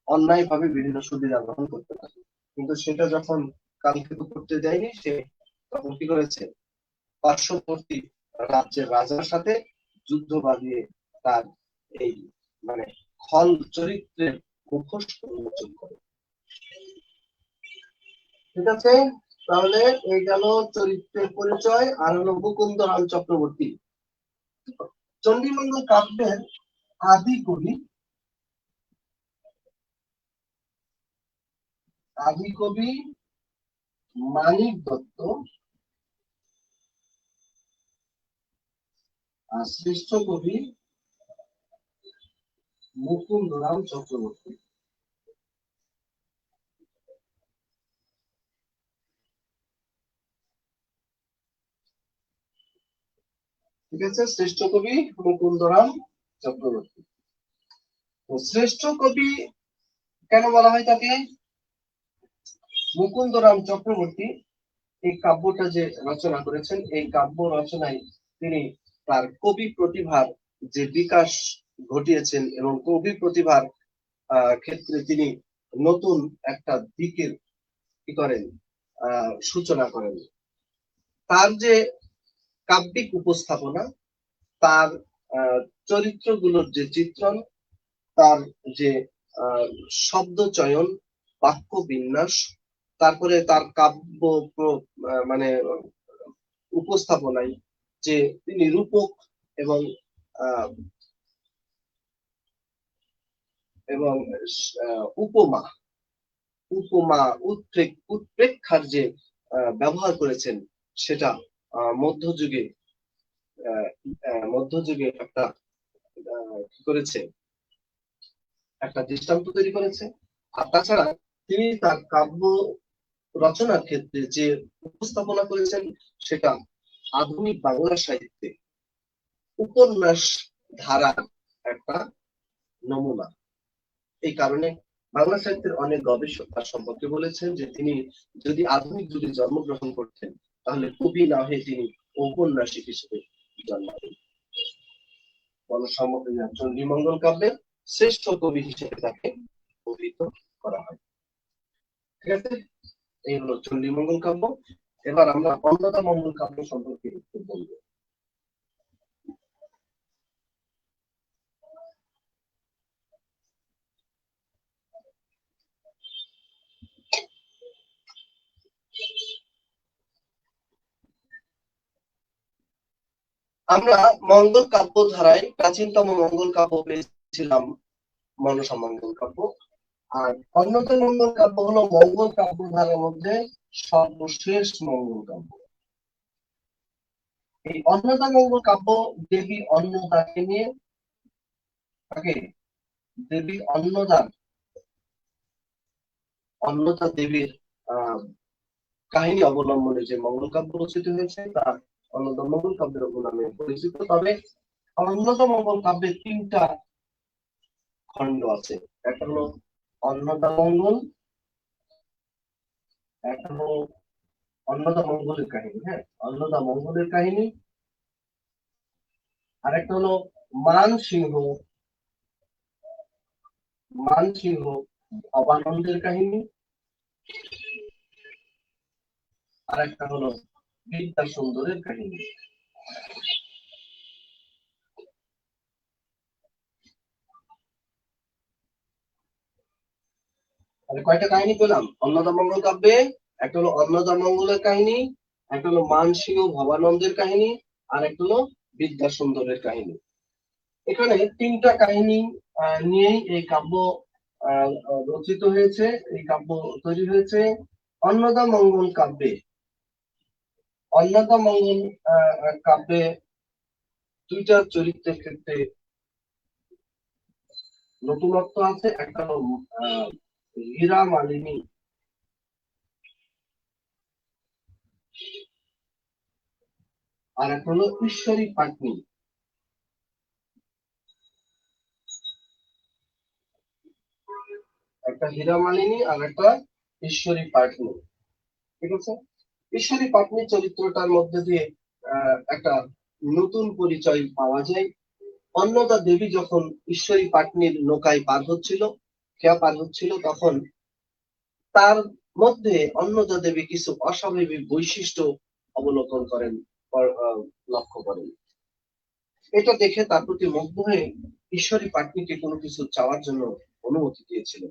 অন্যায় ভাবে বিভিন্ন সুবিধা গ্রহণ করতে থাকে। কিন্তু সেটা যখন কালকেতু করতে দেয়নি, সে তখন কি করেছে, পার্শ্ববর্তী রাজ্যের রাজার সাথে যুদ্ধ বাঁধিয়ে তার এই মানে খল চরিত্রের মুখোশ উন্মোচন করে। ঠিক আছে, তাহলে এই গেল চরিত্রের পরিচয়। আর হলো মুকুন্দরাম চক্রবর্তী। চণ্ডীমঙ্গল কাব্যের আদি কবি মানিক দত্ত, আর শ্রেষ্ঠ কবি মুকুন্দরাম চক্রবর্তী। ঠিক আছে, শ্রেষ্ঠ কবি মুকুন্দরাম চক্রবর্তী। তো শ্রেষ্ঠ কবি কেন বলা হয় তাকে? মুকুন্দরাম চক্রবর্তী এই কাব্যটা যে রচনা করেছেন, এই কাব্য রচনায় তিনি তার কবি প্রতিভার যে বিকাশ ঘটিয়েছেন এবং কবি প্রতিভার ক্ষেত্রে তিনি নতুন একটা দিকের কি করেন, সূচনা করেন। তার যে কাব্যিক উপস্থাপনা, তার চরিত্রগুলোর যে চিত্রণ, তার যে শব্দ চয়ন, বাক্য বিন্যাস, তারপরে তার কাব্য মানে উপস্থাপনায় যে তিনি রূপক এবং এবং উপমা উপমা উৎপ্রেক্ষার যে ব্যবহার করেছেন, সেটা মধ্যযুগে মধ্যযুগে একটা কি করেছে, একটা দৃষ্টান্ত তৈরি করেছে। আর তাছাড়া তিনি তার কাব্য রচনার ক্ষেত্রে যে উপস্থাপনা করেছেন, সেটা আধুনিক বাংলা সাহিত্যে উপন্যাস ধারার একটা নমুনা। এই কারণে বাংলা সাহিত্যের অনেক গবেষক তার সম্পর্কে বলেছেন যে তিনি যদি আধুনিক যুগে জন্মগ্রহণ করতেন, তাহলে কবি না হয়ে তিনি ঔপন্যাসিক হিসেবে জন্মাতেন। চণ্ডীমঙ্গল কাব্যের শ্রেষ্ঠ কবি হিসেবে তাকে অভিহিত করা হয়। ঠিক আছে, এই হলো চণ্ডীমঙ্গল কাব্য। এবার আমরা অন্নদা মঙ্গল কাব্য সম্পর্কে একটু বলবো। আমরা মঙ্গল কাব্য ধারায় প্রাচীনতম মঙ্গল কাব্য পেয়েছিলাম মনসা মঙ্গল কাব্য, আর অন্যতম মঙ্গল কাব্য হলো মঙ্গল কাব্য ধারার মধ্যে সর্বশেষ মঙ্গল কাব্য। এই অন্নদা মঙ্গল কাব্য দেবী অন্নদাকে নিয়ে, তাকে দেবী অন্নদা দেবীর কাহিনী অবলম্বনে যে মঙ্গল কাব্য রচিত হয়েছে, তা অন্নদা মঙ্গল কাব্যের নামে পরিচিত। তবে অন্নদা মঙ্গল কাব্যের তিনটা খণ্ড আছে। একটা হলো অন্নদা মঙ্গল, একটা হলো অন্নদা মঙ্গলের কাহিনী, হ্যাঁ, অন্নদা মঙ্গলের কাহিনী। আর একটা হলো মানসিংহ ভবানন্দের কাহিনী। আর একটা হলো বিদ্যা সুন্দরের কাহিনী। কয়টা কাহিনী পেলাম অন্নদা মঙ্গল কাব্যে? একটা হলো অন্নদা মঙ্গলের কাহিনী, একটা হলো মানসিংহ ভবানন্দের কাহিনী, আর একটা হলো বিদ্যা সুন্দরের কাহিনী। এখানে তিনটা কাহিনী নিয়েই এই কাব্য রচিত হয়েছে, এই কাব্য তৈরি হয়েছে। অন্নদা মঙ্গল কাব্যে কাব্যে দুইটা চরিত্রের ক্ষেত্রে নতুনত্ব আছে। একটা হলো হীরা মালিনী, আর একটা হলো ঈশ্বরী পাটনি। একটা হীরা মালিনী আর একটা ঈশ্বরী পাটনি। ঠিক আছে, ঈশ্বরী পাটনি চরিত্রটার মধ্যে দিয়ে একটা নতুন পরিচয় পাওয়া যায়। অন্নদা দেবী যখন ঈশ্বরী পাটনির নৌকায় পার হচ্ছিল, খেয়া পার হচ্ছিল, তখন তার মধ্যে অন্নদা দেবী কিছু অস্বাভাবিক বৈশিষ্ট্য অবলোকন করেন, লক্ষ্য করেন। এটা দেখে তার প্রতি মুগ্ধ হয়ে ঈশ্বরী পাটনিকে কোনো কিছু চাওয়ার জন্য অনুমতি দিয়েছিল।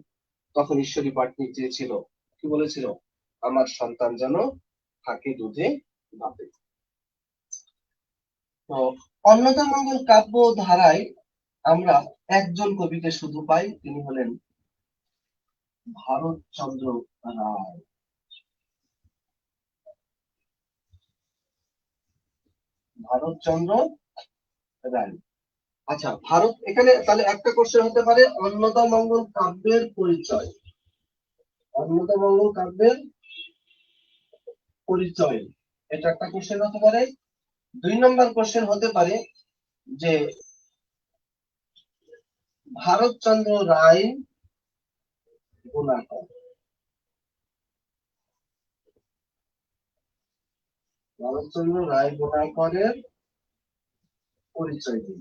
তখন ঈশ্বরী পাটনি চেয়েছিল, কি বলেছিল, আমার সন্তান যেন থাকে দুধে ভাতে। তো অন্নদা মঙ্গল কাব্য ধারায় আমরা একজন কবিকে শুধু পাই, তিনি হলেন ভারতচন্দ্র রায়। ভারতচন্দ্র রায় আচ্ছা, ভারত এখানে তাহলে একটা কোশ্চেন হতে পারে অন্নদামঙ্গল কাব্যের পরিচয়। অন্নদামঙ্গল কাব্যের পরিচয়, এটা একটা কোশ্চেন হতে পারে। 2 নম্বর কোশ্চেন হতে পারে যে ভারতচন্দ্র রায় গুণাকর, ভারতচন্দ্র রায় গুণাকরের পরিচয় দিন।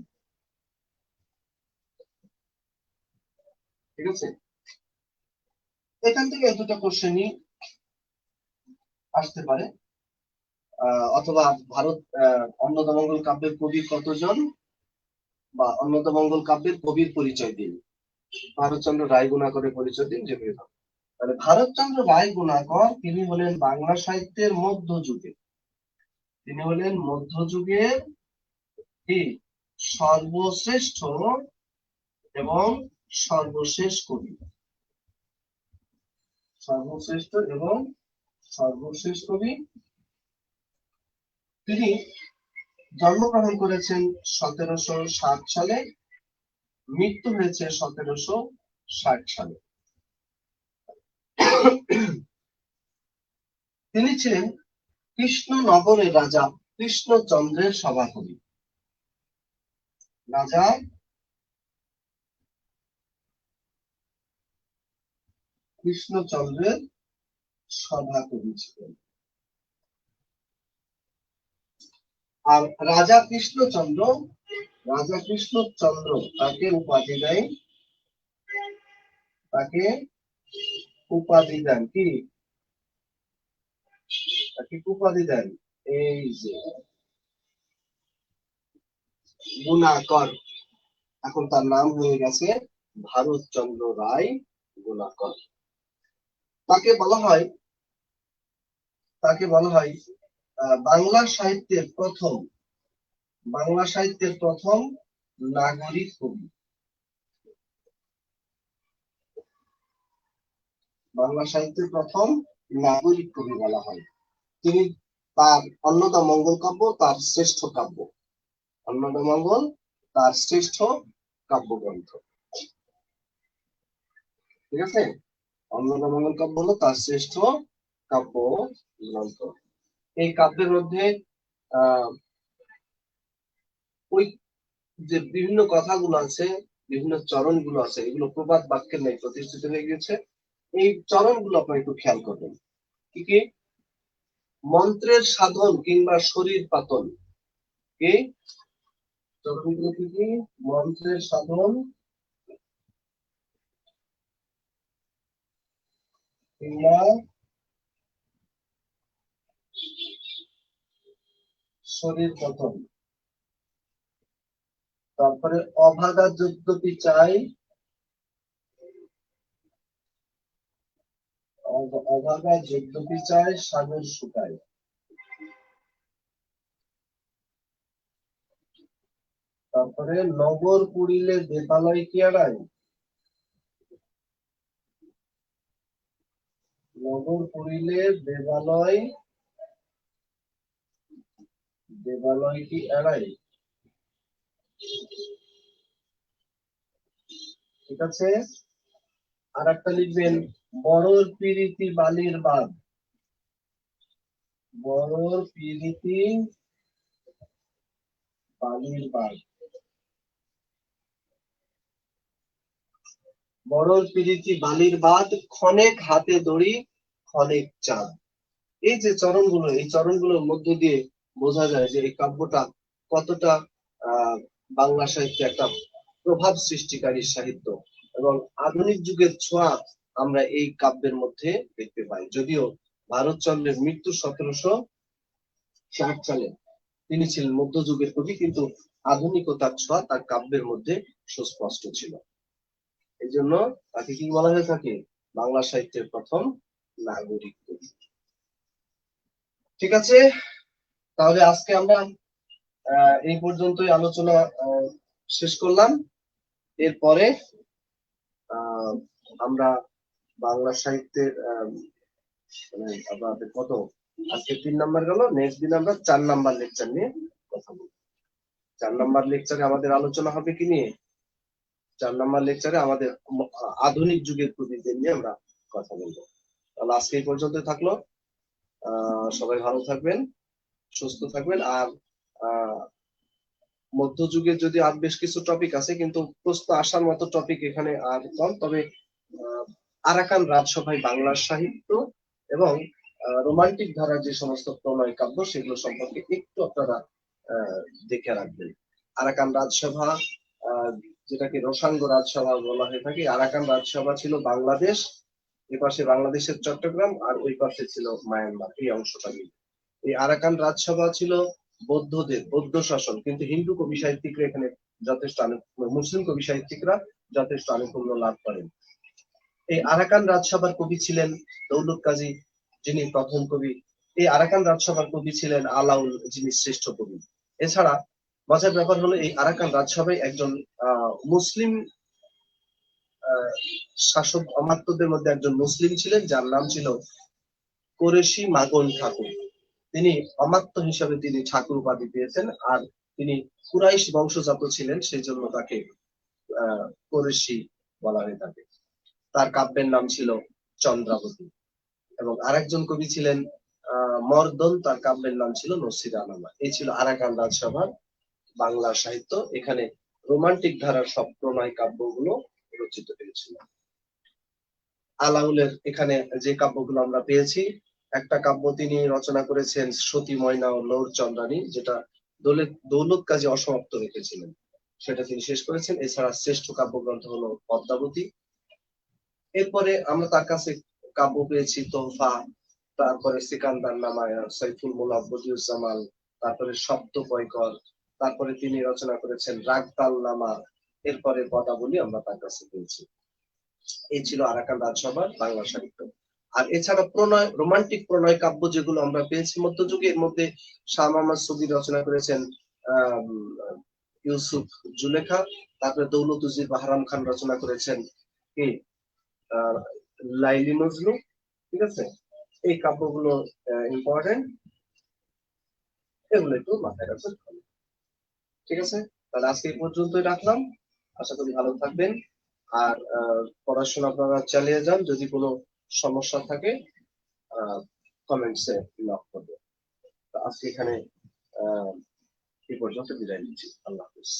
ঠিক আছে, এখান থেকে দুটো কোশ্চেনই আসতে পারে। অথবা ভারত অন্নদামঙ্গল কাব্যের কবি কতজন, বা অন্নদামঙ্গল কাব্যের কবির পরিচয় দিন, ভারতচন্দ্র রায় গুণাকরের পরিচয় দিন, যে কোনো। তাহলে ভারতচন্দ্র রায় গুণাকর তিনি হলেন বাংলা সাহিত্যের মধ্যযুগে, তিনি হলেন মধ্যযুগের কি সর্বশ্রেষ্ঠ এবং সর্বশেষ কবি, সর্বশ্রেষ্ঠ এবং সর্বশেষ কবি। তিনি জন্মগ্রহণ করেছেন 1760 সালে, মৃত্যু হয়েছে 1760 সালে। তিনি ছিলেন কৃষ্ণনগরের রাজা কৃষ্ণচন্দ্রের সভাকবি। রাজা কৃষ্ণচন্দ্রের সভাকবি ছিলেন। আর রাজা কৃষ্ণচন্দ্র তাকে উপাধি দেয়, তাকে উপাধি দেন কি, তাকে উপাধি দেন এই যে গুণাকর। এখন তার নাম হয়ে গেছে ভারতচন্দ্র রায় গুণাকর। তাকে বলা হয় বাংলা সাহিত্যের প্রথম নাগরিক কবি। বাংলা সাহিত্যের প্রথম নাগরিক কবি বলা হয়। তিনি তার অন্নদামঙ্গল কাব্য তার শ্রেষ্ঠ কাব্য, অন্নদামঙ্গল তার শ্রেষ্ঠ কাব্যগ্রন্থ। ঠিক আছে, অন্নদামঙ্গল কাব্য হলো তার শ্রেষ্ঠ কাব্য গ্রন্থ। এই কাব্যের মধ্যে ওই যে বিভিন্ন কথাগুলো আছে, বিভিন্ন চরণগুলো আছে, এগুলো প্রবাদ বাক্যের ন্যায় প্রতিষ্ঠিত হয়ে গেছে। এই চরণগুলো আপনারা একটু খেয়াল করবেন। কি কি? মন্ত্রের সাধন কিংবা শরীর পাতন। কি চরণগুলো কি কি? মন্ত্রের সাধন কিংবা শরীর পতন। তারপরে অভাগা যদ্যপি চাই, অভাগা যদ্যপি চায় সাগর শুকায়। তারপরে নগর পুরিলে দেবালয় কি আড়ায়, নগর পুরিলে দেবালয় কি এড়ায়। ঠিক আছে, আর একটা লিখবেন বড়র পিরিতি বালির বাঁধ, বড়র পিরিতি বালির বাঁধ, বড়র পিরিতি বালির বাঁধ, ক্ষণেক হাতে দড়ি ক্ষণেক চাঁদ। এই যে চরণগুলো, এই চরণগুলোর মধ্য দিয়ে বোঝা যায় যে এই কাব্যটা কতটা বাংলা সাহিত্যে একটা প্রভাব সৃষ্টিকারী সাহিত্য, এবং আধুনিক যুগের ছোঁয়া আমরা এই কাব্যের মধ্যে দেখতে পাই। যদিও ভারতচন্দ্রের মৃত্যু 1760 সালে, তিনি ছিলেন মধ্যযুগের কবি, কিন্তু আধুনিকতার ছোঁয়া তার কাব্যের মধ্যে সুস্পষ্ট ছিল। এই জন্য তাকে কি বলা হয়ে থাকে? বাংলা সাহিত্যের প্রথম নাগরিক কবি। ঠিক আছে, তাহলে আজকে আমরা এই পর্যন্তই আলোচনা শেষ করলাম। এরপরে আমরা বাংলা সাহিত্যের মানে আপনাদের কত, আজকে 3 নাম্বার গেল, নেক্সট দিন আমরা 4 নাম্বার লেকচার নিয়ে কথা বলবো। 4 নাম্বার লেকচারে আমাদের আলোচনা হবে কি নিয়ে? 4 নাম্বার লেকচারে আমাদের আধুনিক যুগের কবিদের নিয়ে আমরা কথা বলবো। তাহলে আজকে এই পর্যন্ত থাকলো। সবাই ভালো থাকবেন, সুস্থ থাকবেন। আর মধ্যযুগের যদি আর বেশ কিছু টপিক আছে, কিন্তু প্রশ্ন আসার মতো টপিক এখানে আর কম। তবে আরাকান রাজসভায় বাংলার সাহিত্য এবং রোমান্টিক ধারার যে সমস্ত প্রণয় কাব্য সেগুলো সম্পর্কে একটু আপনারা দেখে রাখবেন। আরাকান রাজসভা, যেটাকে রোসাঙ্গ রাজসভা বলা হয়ে থাকে, আরাকান রাজসভা ছিল বাংলাদেশ, এ পাশে বাংলাদেশের চট্টগ্রাম আর ওই পাশে ছিল মায়ানমার, এই অংশটা নিয়ে। এই আরাকান রাজসভা ছিল বৌদ্ধদের, বৌদ্ধ শাসন, কিন্তু হিন্দু কবি সাহিত্যিকরা এখানে যথেষ্ট মুসলিম কবি সাহিত্যিকরা যথেষ্ট আনুকূল্য লাভ করেন। এই আরাকান রাজসভার কবি ছিলেন দৌলত কাজী, যিনি প্রথম কবি। এই আরাকান রাজসভার কবি ছিলেন আলাউল, যিনি শ্রেষ্ঠ কবি। এছাড়া মজার ব্যাপার হলো, এই আরাকান রাজসভায় একজন মুসলিম শাসক অমাত্যদের মধ্যে একজন মুসলিম ছিলেন, যার নাম ছিল কোরেশি মাগন ঠাকুর। তিনি অমাত্য হিসাবে তিনি ঠাকুর উপাধি পেয়েছেন, আর তিনি কুরাইশ বংশজাত ছিলেন, সেই জন্য তাকে কোরেশি বলা হয়ে থাকে। তার কাব্যের নাম ছিল চন্দ্রাবতী। এবং আরেকজন কবি ছিলেন মর্দন, তার কাব্যের নাম ছিল নসিরানামা। এই ছিল আরাকান রাজসভার বাংলা সাহিত্য। এখানে রোমান্টিক ধারার সব প্রণয় কাব্যগুলো রচিত হয়েছিল। আলাউলের এখানে যে কাব্যগুলো আমরা পেয়েছি, একটা কাব্য তিনি রচনা করেছেন সতী ময়না ও লৌর চন্দ্রানী, যেটা দৌলত কাজী অসমাপ্ত রেখেছিলেন, সেটা তিনি শেষ করেছেন। এছাড়া শ্রেষ্ঠ কাব্যগ্রন্থ হলো পদ্মাবতী। এরপরে আমরা তার কাছে কাব্য পেয়েছি তোহফা, তারপরে সিকান্দার নামায়া, সাইফুল মুলাব বদিউজ্জামাল, তারপরে শব্দ পয়কর, তারপরে তিনি রচনা করেছেন রাগতাল নামা, এরপরে পদাবলী আমরা তার কাছে পেয়েছি। এই ছিল আরাকান রাজসভার বাংলা সাহিত্য। আর এছাড়া প্রণয়, রোমান্টিক প্রণয় কাব্য যেগুলো আমরা পেয়েছি মধ্যযুগে, এর মধ্যে শাহ মোহাম্মদ সুবীর রচনা করেছেন ইউসুফ জুলেখা, তারপরে দৌলত উজির বাহরাম খান রচনা করেছেন কি লাইলি মজনু। ঠিক আছে, এই কাব্যগুলো ইম্পর্টেন্ট, এগুলো একটু মাথায় রাখবেন। ঠিক আছে, তাহলে আজকে এই পর্যন্তই রাখলাম। আশা করি ভালো থাকবেন। আর পড়াশোনা আপনারা চালিয়ে যান। যদি কোনো সমস্যা থাকে কমেন্টসে নক করবেন। আজকে এখানে এই পর্যন্ত বিদায় নিচ্ছি। আল্লাহ হাফিজ।